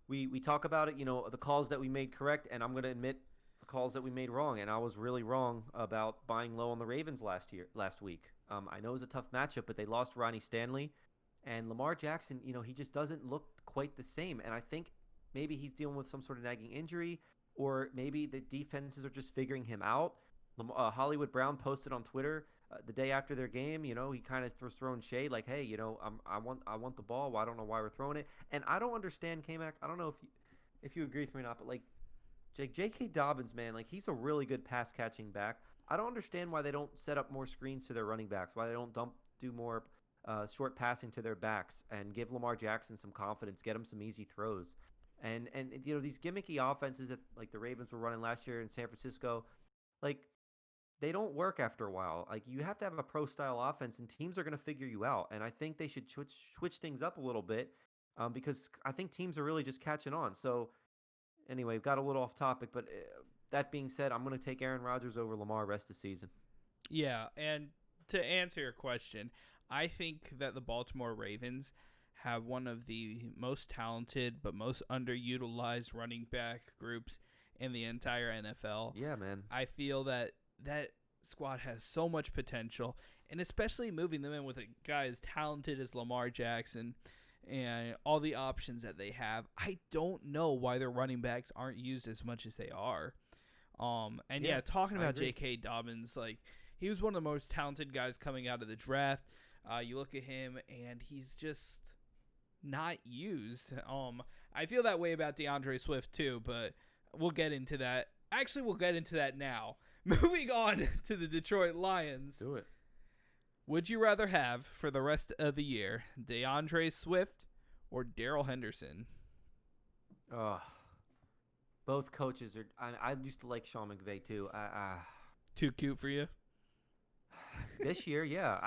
we talk about it. The calls that we made correct, and I'm gonna admit the calls that we made wrong, and I was really wrong about buying low on the Ravens last week. I know it was a tough matchup, but they lost Ronnie Stanley, and Lamar Jackson, he just doesn't look quite the same, and I think maybe he's dealing with some sort of nagging injury, or maybe the defenses are just figuring him out. Hollywood Brown posted on Twitter the day after their game, he kind of was throwing shade like, hey, I want the ball. Well, I don't know why we're throwing it, and I don't understand, K-Mac. I don't know if you agree with me or not, but like, J.K. Dobbins, man, like, he's a really good pass-catching back. I don't understand why they don't set up more screens to their running backs, why they don't do more short passing to their backs and give Lamar Jackson some confidence, get him some easy throws. And these gimmicky offenses that, like, the Ravens were running last year in San Francisco, like, they don't work after a while. Like, you have to have a pro-style offense, and teams are going to figure you out. And I think they should switch things up a little bit because I think teams are really just catching on. So, anyway, got a little off topic, but that being said, I'm going to take Aaron Rodgers over Lamar rest of the season. Yeah, and to answer your question, I think that the Baltimore Ravens have one of the most talented but most underutilized running back groups in the entire NFL. Yeah, man. I feel that squad has so much potential, and especially moving them in with a guy as talented as Lamar Jackson and all the options that they have. I don't know why their running backs aren't used as much as they are. Talking about J.K. Dobbins, like, he was one of the most talented guys coming out of the draft. You look at him, and he's just not used. I feel that way about DeAndre Swift too, but we'll get into that. Actually, we'll get into that now. Moving on to the Detroit Lions. Do it. Would you rather have, for the rest of the year, DeAndre Swift or Darrell Henderson? Both coaches are. I used to like Sean McVay too. Too cute for you? This year, yeah.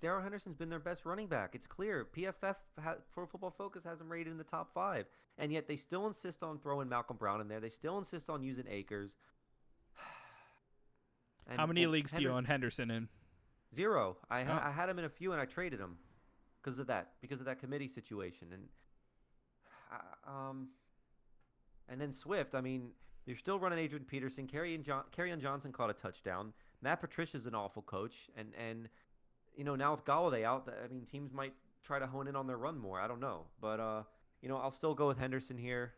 Darrell Henderson's been their best running back. It's clear. Pro Football Focus has him rated in the top 5. And yet they still insist on throwing Malcolm Brown in there. They still insist on using Akers. And How many leagues do you own Henderson in? 0. I Oh. had him in a few, and I traded him because of that committee situation. And then Swift. I mean, you're still running Adrian Peterson. Kerryon Johnson caught a touchdown. Matt Patricia's an awful coach, and now with Galladay out, I mean, teams might try to hone in on their run more. I don't know, but I'll still go with Henderson here.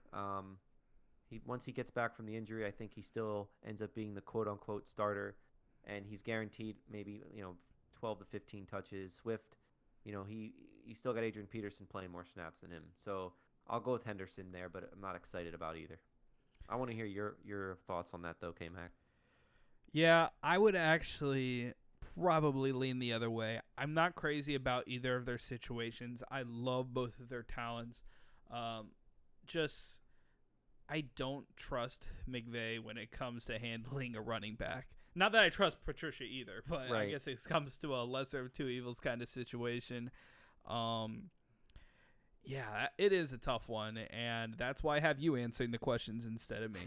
Once he gets back from the injury, I think he still ends up being the quote unquote starter, and he's guaranteed maybe 12 to 15 touches. Swift, he still got Adrian Peterson playing more snaps than him, so I'll go with Henderson there, but I'm not excited about either. I want to hear your thoughts on that though, K-Mac. Yeah, I would actually probably lean the other way. I'm not crazy about either of their situations. I love both of their talents. I don't trust McVay when it comes to handling a running back. Not that I trust Patricia either, but Right. I guess it comes to a lesser of two evils kind of situation. Yeah, it is a tough one, and that's why I have you answering the questions instead of me.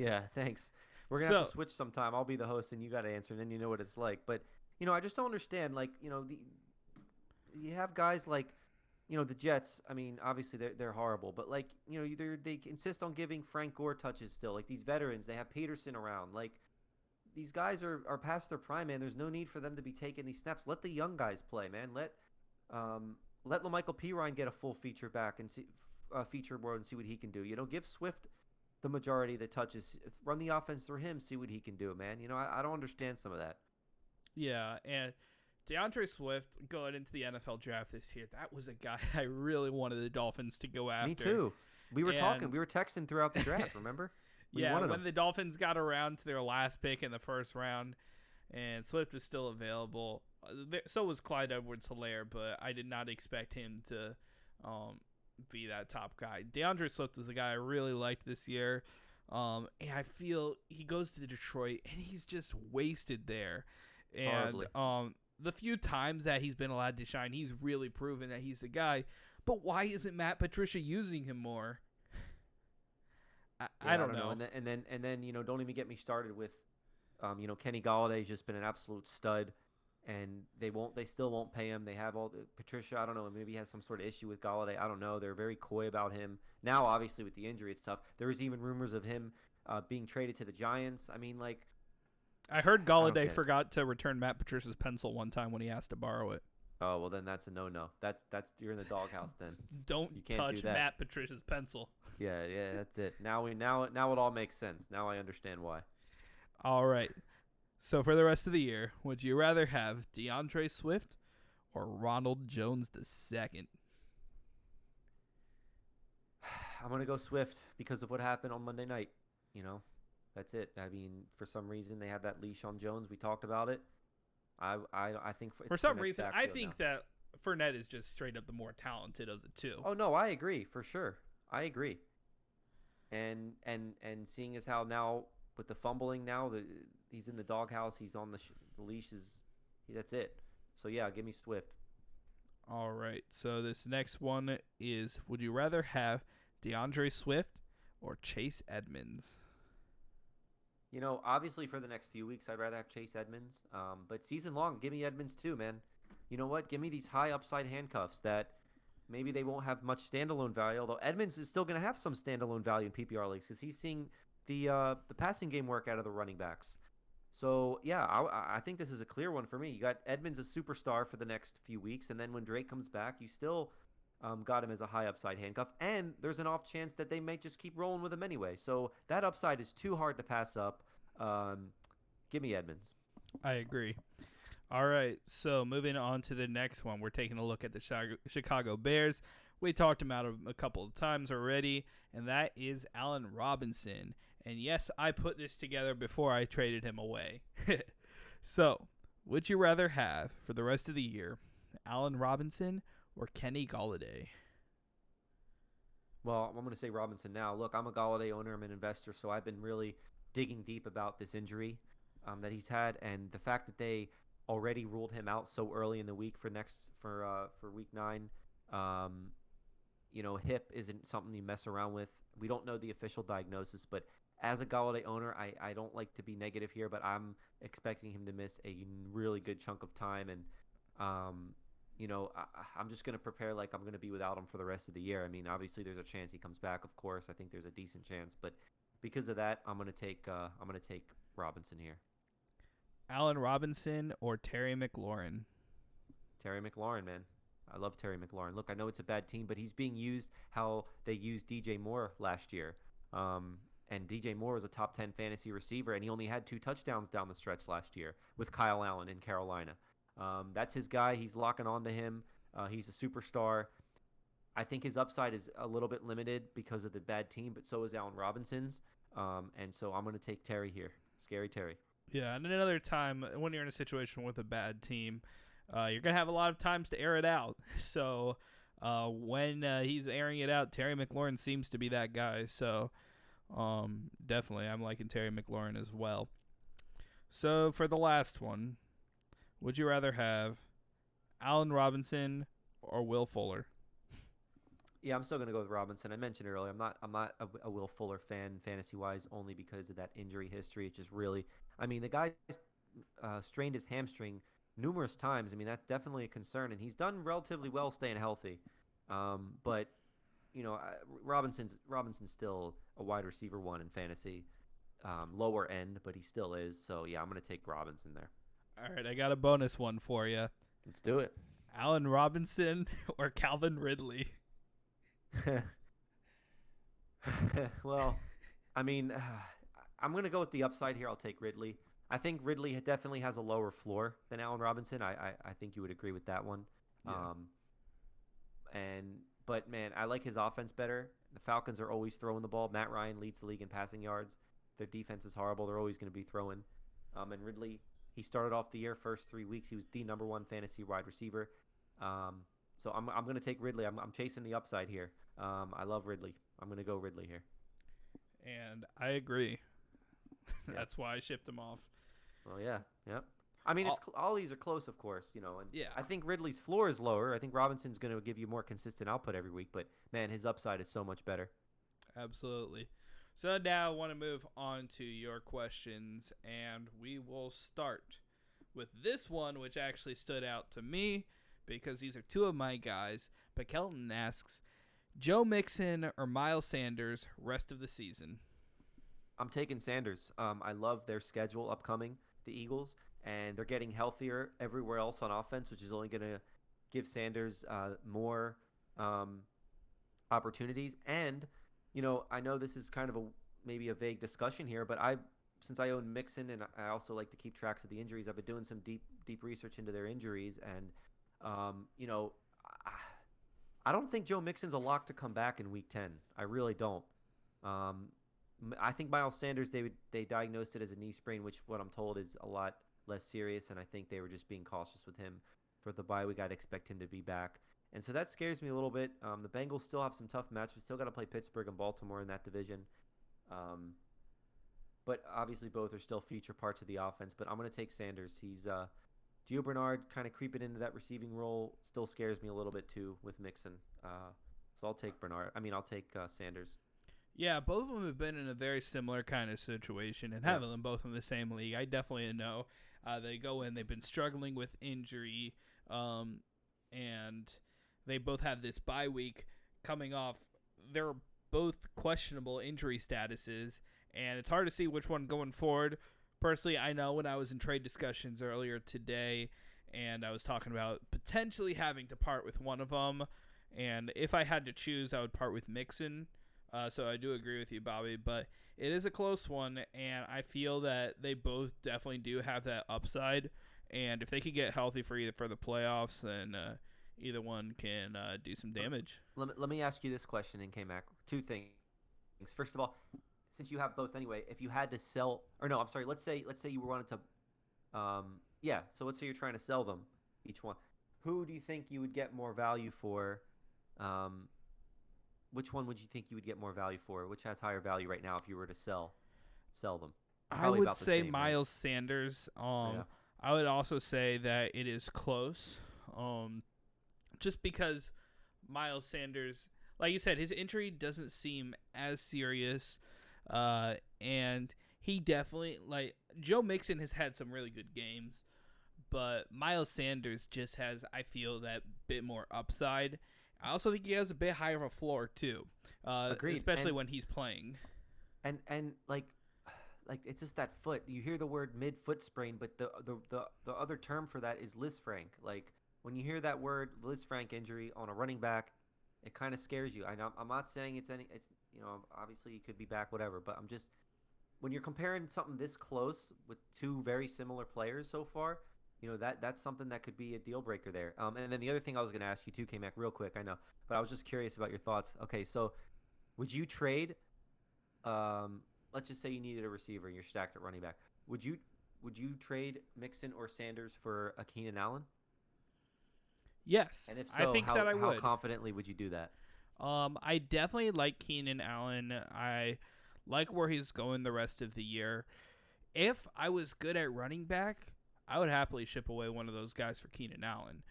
Yeah, thanks. We're going to have to switch sometime. I'll be the host and you got to answer, and then you know what it's like. But, I just don't understand. Like, you have guys like, the Jets. I mean, obviously they're horrible. But, like, they insist on giving Frank Gore touches still. Like, these veterans, they have Peterson around. Like, these guys are past their prime, man. There's no need for them to be taking these snaps. Let the young guys play, man. Let LaMichael Pirine get a full feature back and feature board and see what he can do. Give Swift the majority of the touches. Run the offense through him, see what he can do, man. I don't understand some of that. Yeah, and DeAndre Swift going into the NFL draft this year, that was a guy I really wanted the Dolphins to go after. Me too. We were texting throughout the draft, remember? When the Dolphins got around to their last pick in the first round and Swift was still available. So was Clyde Edwards-Helaire, but I did not expect him to be that top guy. DeAndre Swift was the guy I really liked this year. And I feel he goes to Detroit and he's just wasted there. And the few times that he's been allowed to shine, he's really proven that he's the guy. But why isn't Matt Patricia using him more? I don't know. And then don't even get me started with Kenny Galladay's just been an absolute stud. And they still won't pay him. They have Patricia, I don't know, maybe he has some sort of issue with Galladay. I don't know. They're very coy about him. Now, obviously, with the injury, it's tough. There was even rumors of him being traded to the Giants. I mean, like, I heard Galladay forgot to return Matt Patricia's pencil one time when he asked to borrow it. Oh, well, then that's a no-no. That's you're in the doghouse then. You can't touch Matt Patricia's pencil. Yeah, that's it. Now it all makes sense. Now I understand why. All right. So for the rest of the year, would you rather have DeAndre Swift or Ronald Jones II? I'm going to go Swift because of what happened on Monday night. That's it. I mean, for some reason, they have that leash on Jones. We talked about it. I think for some reason, I think that Fournette is just straight up the more talented of the two. Oh, no, I agree, for sure. I agree. And seeing as how now with the fumbling now, he's in the doghouse, he's on the leash, that's it. So, yeah, give me Swift. All right. So this next one is, would you rather have DeAndre Swift or Chase Edmonds? Obviously for the next few weeks, I'd rather have Chase Edmonds. But season long, give me Edmonds too, man. You know what? Give me these high upside handcuffs that maybe they won't have much standalone value, although Edmonds is still going to have some standalone value in PPR leagues because he's seeing the passing game work out of the running backs. So, yeah, I think this is a clear one for me. You got Edmonds a superstar for the next few weeks, and then when Drake comes back, you still got him as a high upside handcuff, and there's an off chance that they might just keep rolling with him anyway. So that upside is too hard to pass up. Give me Edmonds. I agree. All right, so moving on to the next one, we're taking a look at the Chicago Bears. We talked about him a couple of times already, and that is Allen Robinson. And yes, I put this together before I traded him away. So, would you rather have, for the rest of the year, Allen Robinson or Kenny Galladay? Well, I'm going to say Robinson now. Look, I'm a Galladay owner. I'm an investor, so I've been really digging deep about this injury that he's had, and the fact that they already ruled him out so early in the week for week 9. Um, hip isn't something you mess around with. We don't know the official diagnosis, but as a Galladay owner, I don't like to be negative here, but I'm expecting him to miss a really good chunk of time. And, um, I'm just going to prepare like I'm going to be without him for the rest of the year. I mean, obviously there's a chance he comes back, of course. I think there's a decent chance, but because of that, I'm going to take Robinson here. Allen Robinson or Terry McLaurin? Terry McLaurin, man. I love Terry McLaurin. Look, I know it's a bad team, but he's being used how they used DJ Moore last year. And DJ Moore was a top 10 fantasy receiver, and he only had 2 touchdowns down the stretch last year with Kyle Allen in Carolina. That's his guy. He's locking on to him. He's a superstar. I think his upside is a little bit limited because of the bad team, but so is Allen Robinson's. And so I'm going to take Terry here. Scary Terry. Yeah, and another time when you're in a situation with a bad team, you're going to have a lot of times to air it out. So when he's airing it out, Terry McLaurin seems to be that guy. So definitely I'm liking Terry McLaurin as well. So for the last one, would you rather have Allen Robinson or Will Fuller? Yeah, I'm still gonna go with Robinson. I mentioned earlier, I'm not a Will Fuller fan fantasy wise, only because of that injury history. It just really, I mean, the guy strained his hamstring numerous times. I mean, that's definitely a concern, and he's done relatively well staying healthy. But Robinson's still a wide receiver one in fantasy, lower end, but he still is. So yeah, I'm gonna take Robinson there. All right, I got a bonus one for you. Let's do it. Allen Robinson or Calvin Ridley? Well, I mean, I'm going to go with the upside here. I'll take Ridley. I think Ridley definitely has a lower floor than Allen Robinson. I think you would agree with that one. Yeah. But man, I like his offense better. The Falcons are always throwing the ball. Matt Ryan leads the league in passing yards. Their defense is horrible. They're always going to be throwing. And Ridley, he started off the year first 3 weeks. He was the number 1 fantasy wide receiver. So I'm going to take Ridley. I'm chasing the upside here. I love Ridley. I'm going to go Ridley here. And I agree. Yeah. That's why I shipped him off. Well, yeah. I mean, all these are close, of course, and Yeah. I think Ridley's floor is lower. I think Robinson's going to give you more consistent output every week, but man, his upside is so much better. Absolutely. So now I want to move on to your questions, and we will start with this one, which actually stood out to me because these are 2 of my guys. But Kelton asks, Joe Mixon or Miles Sanders rest of the season? I'm taking Sanders. I love their schedule upcoming, the Eagles, and they're getting healthier everywhere else on offense, which is only going to give Sanders more opportunities. And, I know this is kind of maybe a vague discussion here, but since I own Mixon and I also like to keep tracks of the injuries, I've been doing some deep research into their injuries, and I don't think Joe Mixon's a lock to come back in Week 10. I really don't. I think Miles Sanders, they diagnosed it as a knee sprain, which what I'm told is a lot less serious, and I think they were just being cautious with him for the bye week. I'd expect him to be back. And so that scares me a little bit. The Bengals still have some tough matches. We still got to play Pittsburgh and Baltimore in that division. But obviously both are still feature parts of the offense. But I'm going to take Sanders. He's Gio Bernard kind of creeping into that receiving role still scares me a little bit too with Mixon. So I'll take Sanders. Yeah, both of them have been in a very similar kind of situation, and having them both in the same league, I definitely know. They go in, they've been struggling with injury, and they both have this bye week coming off. They're both questionable injury statuses, and it's hard to see which one going forward. Personally, I know when I was in trade discussions earlier today, and I was talking about potentially having to part with one of them, and if I had to choose, I would part with Mixon. So I do agree with you, Bobby, but it is a close one, and I feel that they both definitely do have that upside, and if they could get healthy for the playoffs, then either one can do some damage. Let me ask you this question in K-Mac. 2 things. First of all, since you have both anyway, if you had to sell, or no, I'm sorry, let's say you wanted to, so let's say you're trying to sell them, each one. Who do you think you would get more value for? Which one would you think you would get more value for? Which has higher value right now if you were to sell them? Probably I would say Miles Sanders. I would also say that it is close. Um, just because Miles Sanders, like you said, his injury doesn't seem as serious, and he definitely like Joe Mixon has had some really good games, but Miles Sanders just has, I feel, that bit more upside. I also think he has a bit higher of a floor too, Agreed. especially when he's playing. And like it's just that foot. You hear the word mid foot sprain, but the other term for that is Lisfranc. Like when you hear that word Lisfranc injury on a running back, it kind of scares you. I'm not saying it's obviously he could be back whatever, but I'm just when you're comparing something this close with two very similar players so far, that's something that could be a deal breaker there. And then the other thing I was going to ask you too, K-Mac, real quick, I know, but I was just curious about your thoughts. Okay, so would you trade? Let's just say you needed a receiver and you're stacked at running back. Would you trade Mixon or Sanders for a Keenan Allen? Yes, And if I so, think that I how would. confidently would you do that? I definitely like Keenan Allen. I like where he's going the rest of the year. If I was good at running back, I would happily ship away one of those guys for Keenan Allen.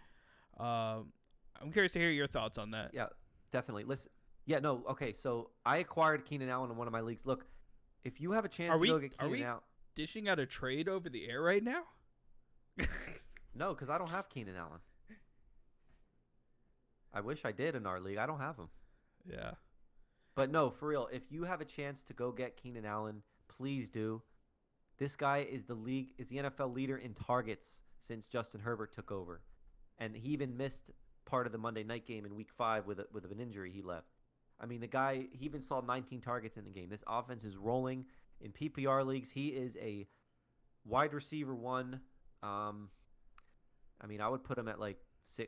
I'm curious to hear your thoughts on that. Yeah, definitely. Listen, yeah, no, okay. So I acquired Keenan Allen in one of my leagues. Look, if you have a chance Are to go we get are Keenan we Allen, dishing out a trade over the air right now? no, because I don't have Keenan Allen. I wish I did in our league. I don't have him. Yeah. But no, for real, if you have a chance to go get Keenan Allen, please do. This guy is the NFL leader in targets since Justin Herbert took over, and he even missed part of the Monday night game in Week 5 with an injury. He left. I mean, the guy he even saw 19 targets in the game. This offense is rolling in PPR leagues. He is a wide receiver one. I mean, I would put him at like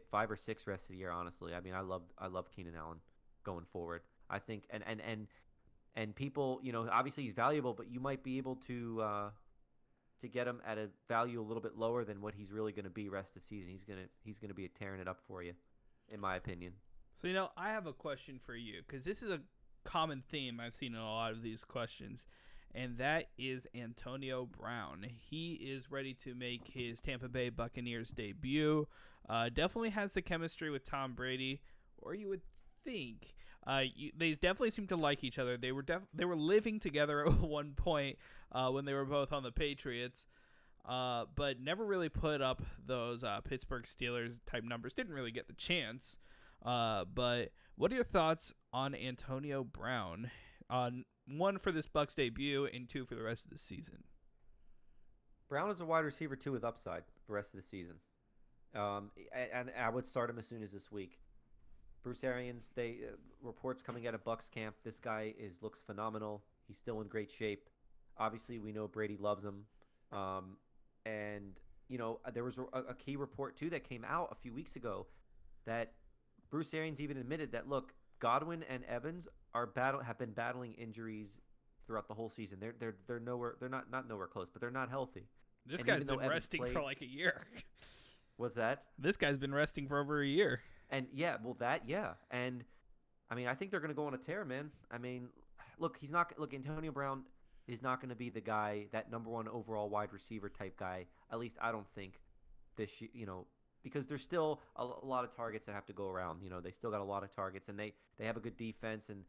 5 or 6 rest of the year. Honestly, I mean, I love Keenan Allen going forward. I think and people, obviously he's valuable, but you might be able to get him at a value a little bit lower than what he's really going to be rest of season. He's gonna be tearing it up for you, in my opinion. So, I have a question for you because this is a common theme I've seen in a lot of these questions, and that is Antonio Brown. He is ready to make his Tampa Bay Buccaneers debut. Definitely has the chemistry with Tom Brady, or you would think. They definitely seem to like each other. They were living together at one point when they were both on the Patriots, but never really put up those Pittsburgh Steelers type numbers. Didn't really get the chance. But what are your thoughts on Antonio Brown? One for this Bucs debut and two for the rest of the season. Brown is a wide receiver too with upside the rest of the season. And I would start him as soon as this week. Bruce Arians, reports coming out of Bucs camp. This guy looks phenomenal. He's still in great shape. Obviously, we know Brady loves him. And there was a key report too that came out a few weeks ago that Bruce Arians even admitted that look, Godwin and Evans have been battling injuries throughout the whole season. They're nowhere. They're not nowhere close, but they're not healthy. This And guy's even though been Evans resting played- for like a year. What's that? This guy's been resting for over a year. And and I mean, I think they're going to go on a tear, man. I mean, look, Antonio Brown is not going to be the guy, that number one overall wide receiver type guy. At least I don't think because there's still a lot of targets that have to go around. They still got a lot of targets, and they have a good defense, and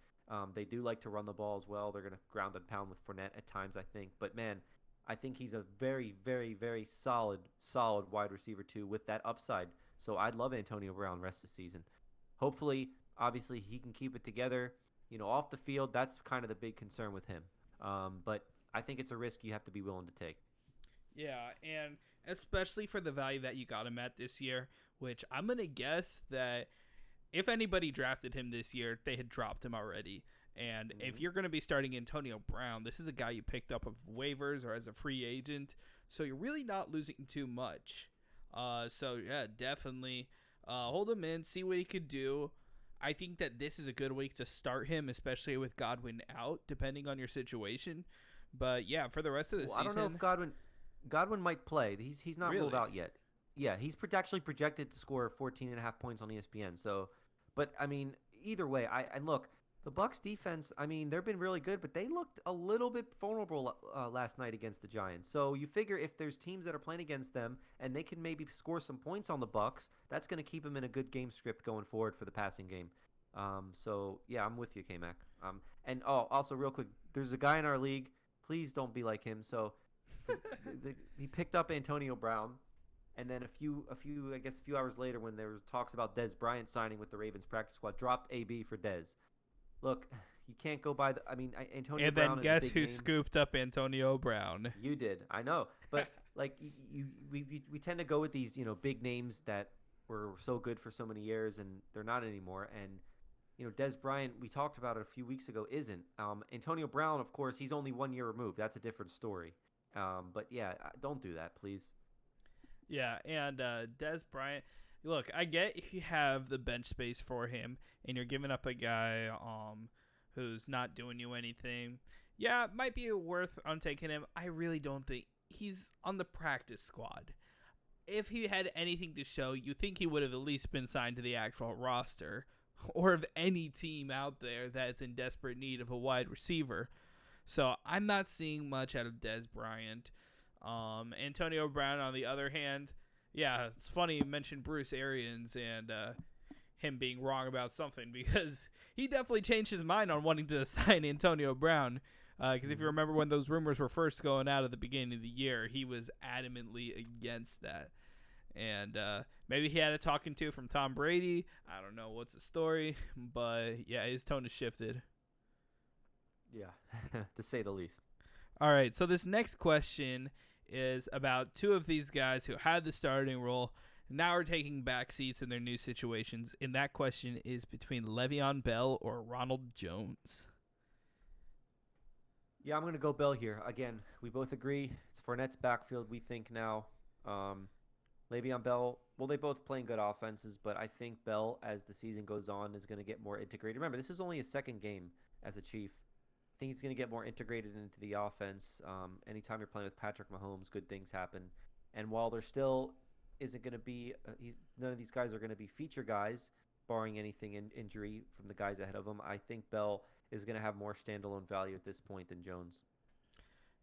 they do like to run the ball as well. They're going to ground and pound with Fournette at times, I think. But man, I think he's a very, very, very solid wide receiver too with that upside. So I'd love Antonio Brown rest of the season. Hopefully, obviously, he can keep it together. Off the field, that's kind of the big concern with him. But I think it's a risk you have to be willing to take. Yeah, and especially for the value that you got him at this year, which I'm going to guess that if anybody drafted him this year, they had dropped him already. And if you're going to be starting Antonio Brown, this is a guy you picked up of waivers or as a free agent, so you're really not losing too much. So, yeah, definitely hold him in, see what he could do. I think that this is a good week to start him, especially with Godwin out, depending on your situation. But, yeah, for the rest of the season. I don't know if Godwin might play. He's not ruled out yet. Yeah, he's actually projected to score 14.5 points on ESPN. So, but, I mean, either way, and look, The Bucks defense, I mean, they've been really good, but they looked a little bit vulnerable last night against the Giants. So you figure if there's teams that are playing against them and they can maybe score some points on the Bucks, that's going to keep them in a good game script going forward for the passing game. So yeah, I'm with you, K-Mac. And also real quick, there's a guy in our league. Please don't be like him. So he picked up Antonio Brown, and then a few hours later, when there was talks about Dez Bryant signing with the Ravens practice squad, dropped AB for Dez. Look, you can't go by Antonio And Brown then is a guess big who name. scooped up Antonio Brown? You did, I know, but like we tend to go with these big names that were so good for so many years, and they're not anymore. And Dez Bryant, we talked about it a few weeks ago, isn't. Antonio Brown, of course, he's only 1 year removed. That's a different story. But yeah, don't do that, please. Yeah, and Des Bryant. Look, I get if you have the bench space for him and you're giving up a guy who's not doing you anything. Yeah, it might be worth on taking him. I really don't think he's on the practice squad. If he had anything to show, you think he would have at least been signed to the actual roster or of any team out there that's in desperate need of a wide receiver. So I'm not seeing much out of Des Bryant. Antonio Brown, on the other hand, yeah, it's funny you mentioned Bruce Arians and him being wrong about something, because he definitely changed his mind on wanting to sign Antonio Brown. Because if you remember when those rumors were first going out at the beginning of the year, he was adamantly against that. And maybe he had a talking to from Tom Brady. I don't know what's the story, but yeah, his tone has shifted. Yeah, to say the least. All right, so this next question is about two of these guys who had the starting role, now are taking back seats in their new situations. And that question is between Le'Veon Bell or Ronald Jones. Yeah, I'm going to go Bell here. Again, we both agree it's Fournette's backfield, we think now. Le'Veon Bell, well, they both playing good offenses, but I think Bell, as the season goes on, is going to get more integrated. Remember, this is only his second game as a Chief. I think he's going to get more integrated into the offense. Anytime you're playing with Patrick Mahomes, good things happen. And while there still isn't going to be none of these guys are going to be feature guys, barring anything injury from the guys ahead of him, I think Bell is going to have more standalone value at this point than Jones.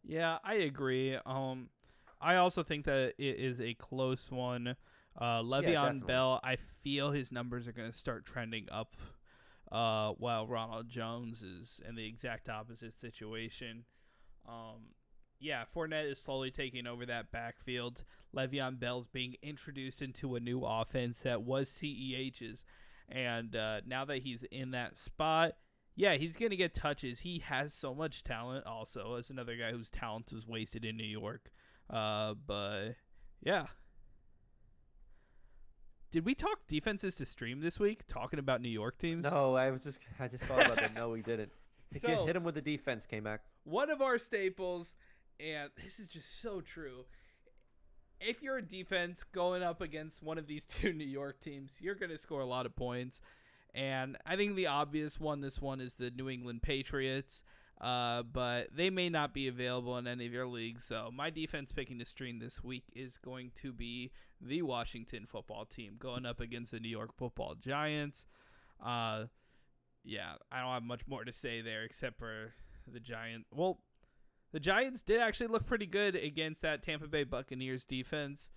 Yeah, I agree. I also think that it is a close one. Le'Veon Bell, I feel his numbers are going to start trending up, while Ronald Jones is in the exact opposite situation. Yeah, Fournette is slowly taking over that backfield. Le'Veon Bell's being introduced into a new offense that was CEH's. And now that he's in that spot, yeah, he's going to get touches. He has so much talent also, as another guy whose talent was wasted in New York. But, yeah. Did we talk defenses to stream this week, talking about New York teams? No, I just thought about that. No, we didn't. Hit him with the defense, K-Mac. One of our staples, and this is just so true. If you're a defense going up against one of these two New York teams, you're going to score a lot of points. And I think the obvious one, this one, is the New England Patriots. But they may not be available in any of your leagues. So my defense picking to stream this week is going to be the Washington football team going up against the New York football Giants. Yeah, I don't have much more to say there except for the Giants. Well, the Giants did actually look pretty good against that Tampa Bay Buccaneers defense.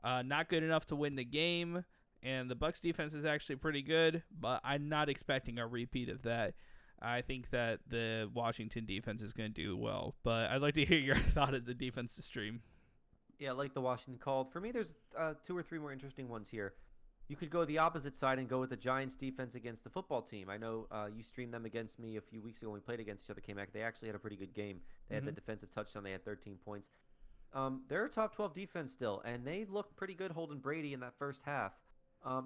Not good enough to win the game. And the Bucs defense is actually pretty good, but I'm not expecting a repeat of that. I think that the Washington defense is going to do well, but I'd like to hear your thought as the defense to stream. Yeah, like the Washington called. For me, there's 2 or 3 more interesting ones here. You could go the opposite side and go with the Giants defense against the football team. I know you streamed them against me a few weeks ago when we played against each other, K-Mac. They actually had a pretty good game. They had the defensive touchdown. They had 13 points. They're a top 12 defense still, and they looked pretty good holding Brady in that first half.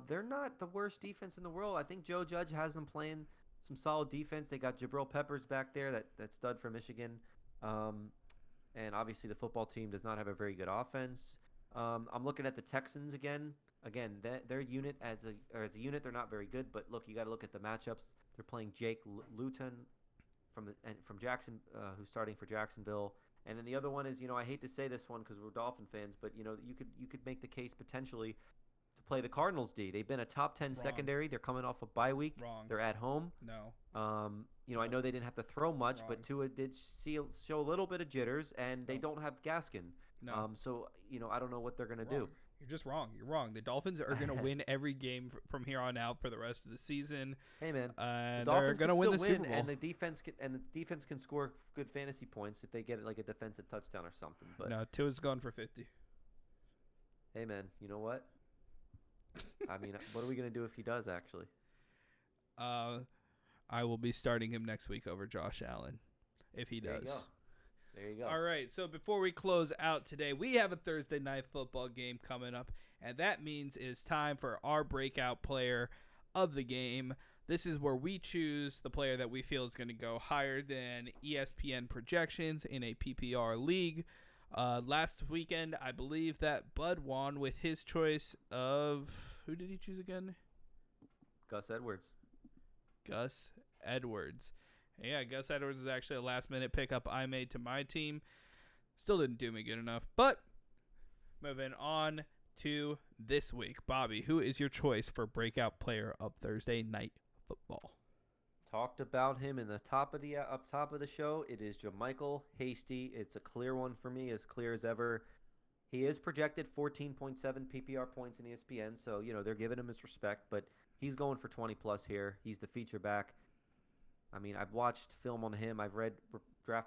They're not the worst defense in the world. I think Joe Judge has them playing some solid defense. They got Jabril Peppers back there, that stud from Michigan. And obviously the football team does not have a very good offense. I'm looking at the Texans again. Again, their unit as a unit, they're not very good. But look, you got to look at the matchups. They're playing Jake Luton from Jackson, who's starting for Jacksonville. And then the other one is, I hate to say this one because we're Dolphin fans, but you could make the case potentially to play the Cardinals D. They've been a top 10 Wrong. secondary. They're coming off a bye week. Wrong. They're at home. No. I know they didn't have to throw much, Wrong. but Tua did show a little bit of jitters, and they No. don't have Gaskin. No. So I don't know what they're gonna Wrong. do. You're just wrong. You're wrong. The Dolphins are going to win every game from here on out for the rest of the season. Hey man, And the they're Dolphins going to can win the still Super Bowl. and the defense can score good fantasy points if they get like a defensive touchdown or something. But No, Tua's going for 50. hey man, you know what? I mean, what are we gonna do if he does actually? I will be starting him next week over Josh Allen if he There you does. go. There you go. All right, so before we close out today, we have a Thursday night football game coming up, and that means it's time for our breakout player of the game. This is where we choose the player that we feel is going to go higher than ESPN projections in a PPR league. Last weekend, I believe that Bud won with his choice of, who did he choose again? Gus Edwards. Gus Edwards. Yeah, Gus Edwards is actually a last-minute pickup I made to my team. Still didn't do me good enough. But moving on to this week. Bobby, who is your choice for breakout player of Thursday night football? Talked about him in the top of the up top of the show. It is JaMychal Hasty. It's a clear one for me, as clear as ever. He is projected 14.7 PPR points in ESPN, so they're giving him his respect. But he's going for 20 plus here. He's the feature back. I mean, I've watched film on him. I've read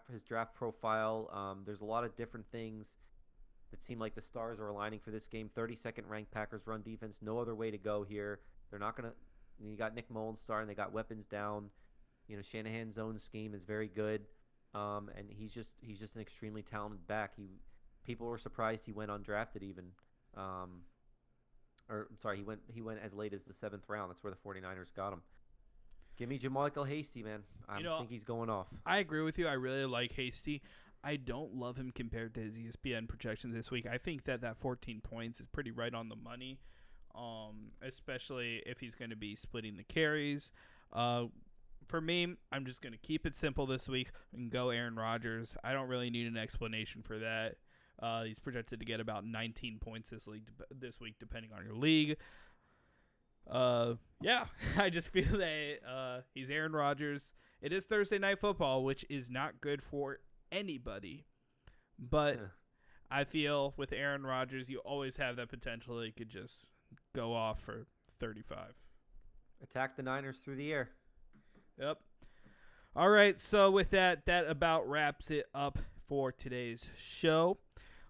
his draft profile. There's a lot of different things that seem like the stars are aligning for this game. 32nd ranked Packers run defense. No other way to go here. They're not going to – you got Nick Mullins starting. They got weapons down. Shanahan's zone scheme is very good. And he's just an extremely talented back. People were surprised he went undrafted even. He went as late as the 7th round. That's where the 49ers got him. Give me JaMychal Hasty, man. I think he's going off. I agree with you. I really like Hasty. I don't love him compared to his ESPN projections this week. I think that 14 points is pretty right on the money, especially if he's going to be splitting the carries. For me, I'm just going to keep it simple this week and go Aaron Rodgers. I don't really need an explanation for that. He's projected to get about 19 points this week, depending on your league. Yeah, I just feel that he's Aaron Rodgers. It is Thursday night football, which is not good for anybody. But I feel with Aaron Rodgers, you always have that potential that he could just go off for 35. Attack the Niners through the air. Yep. All right, so with that about wraps it up for today's show.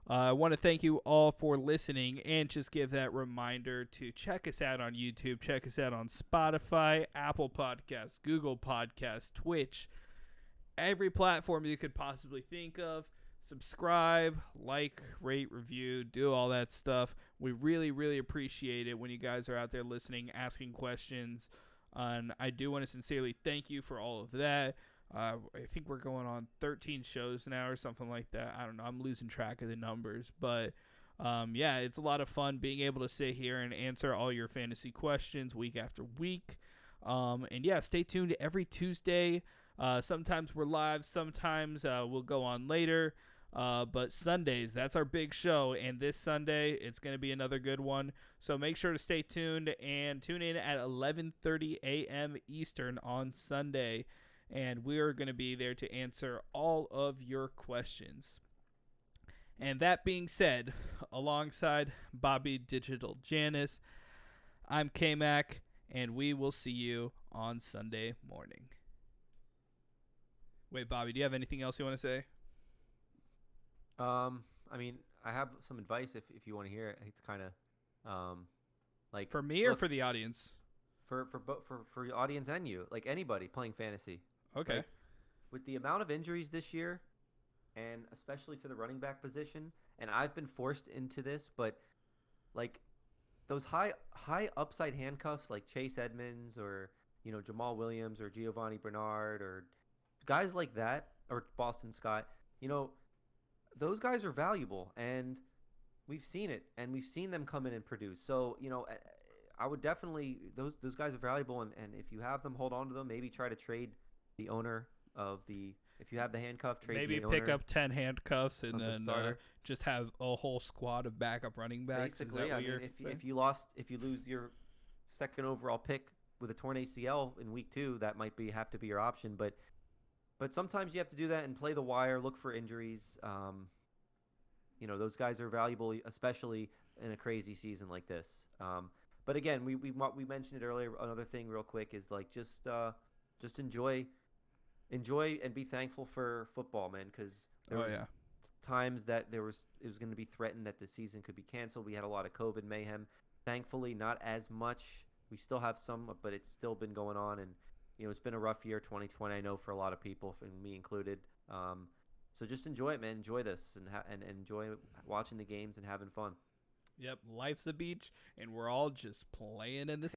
I want to thank you all for listening and just give that reminder to check us out on YouTube, check us out on Spotify, Apple Podcasts, Google Podcasts, Twitch, every platform you could possibly think of. Subscribe, like, rate, review, do all that stuff. We really, really appreciate it when you guys are out there listening, asking questions. And I do want to sincerely thank you for all of that. I think we're going on 13 shows now or something like that. I don't know. I'm losing track of the numbers. But, yeah, it's a lot of fun being able to sit here and answer all your fantasy questions week after week. And, yeah, stay tuned every Tuesday. Sometimes we're live. Sometimes we'll go on later. But Sundays, that's our big show. And this Sunday, it's going to be another good one. So make sure to stay tuned and tune in at 11:30 a.m. Eastern on Sunday. And we are going to be there to answer all of your questions. And that being said, alongside Bobby Digital Janice, I'm K-Mac, and we will see you on Sunday morning. Wait, Bobby, do you have anything else you want to say? I mean, I have some advice if you want to hear it. It's kind of like For me or for the audience? For the audience and you, like anybody playing fantasy. Okay. Like, with the amount of injuries this year, and especially to the running back position, and I've been forced into this, but like those high upside handcuffs like Chase Edmonds or Jamal Williams or Giovanni Bernard or guys like that, or Boston Scott, those guys are valuable, and we've seen it, and we've seen them come in and produce. So I would definitely those guys are valuable, and if you have them, hold on to them. Maybe try to trade the owner of the If you have the handcuff, trade Maybe the pick owner up 10 handcuffs and of the then starter. just have a whole squad of backup running backs. Basically, Is that I what mean, you're saying? if you lose your second overall pick with a torn ACL in week 2, that might have to be your option. But sometimes you have to do that and play the wire, look for injuries. Those guys are valuable, especially in a crazy season like this. But again, we mentioned it earlier. Another thing, real quick, is like just enjoy and be thankful for football, man. Because there was times that it was going to be threatened that the season could be canceled. We had a lot of COVID mayhem. Thankfully, not as much. We still have some, but it's still been going on, and it's been a rough year, 2020. I know for a lot of people, and me included. So just enjoy it, man. Enjoy this and enjoy watching the games and having fun. Yep, life's a beach, and we're all just playing in the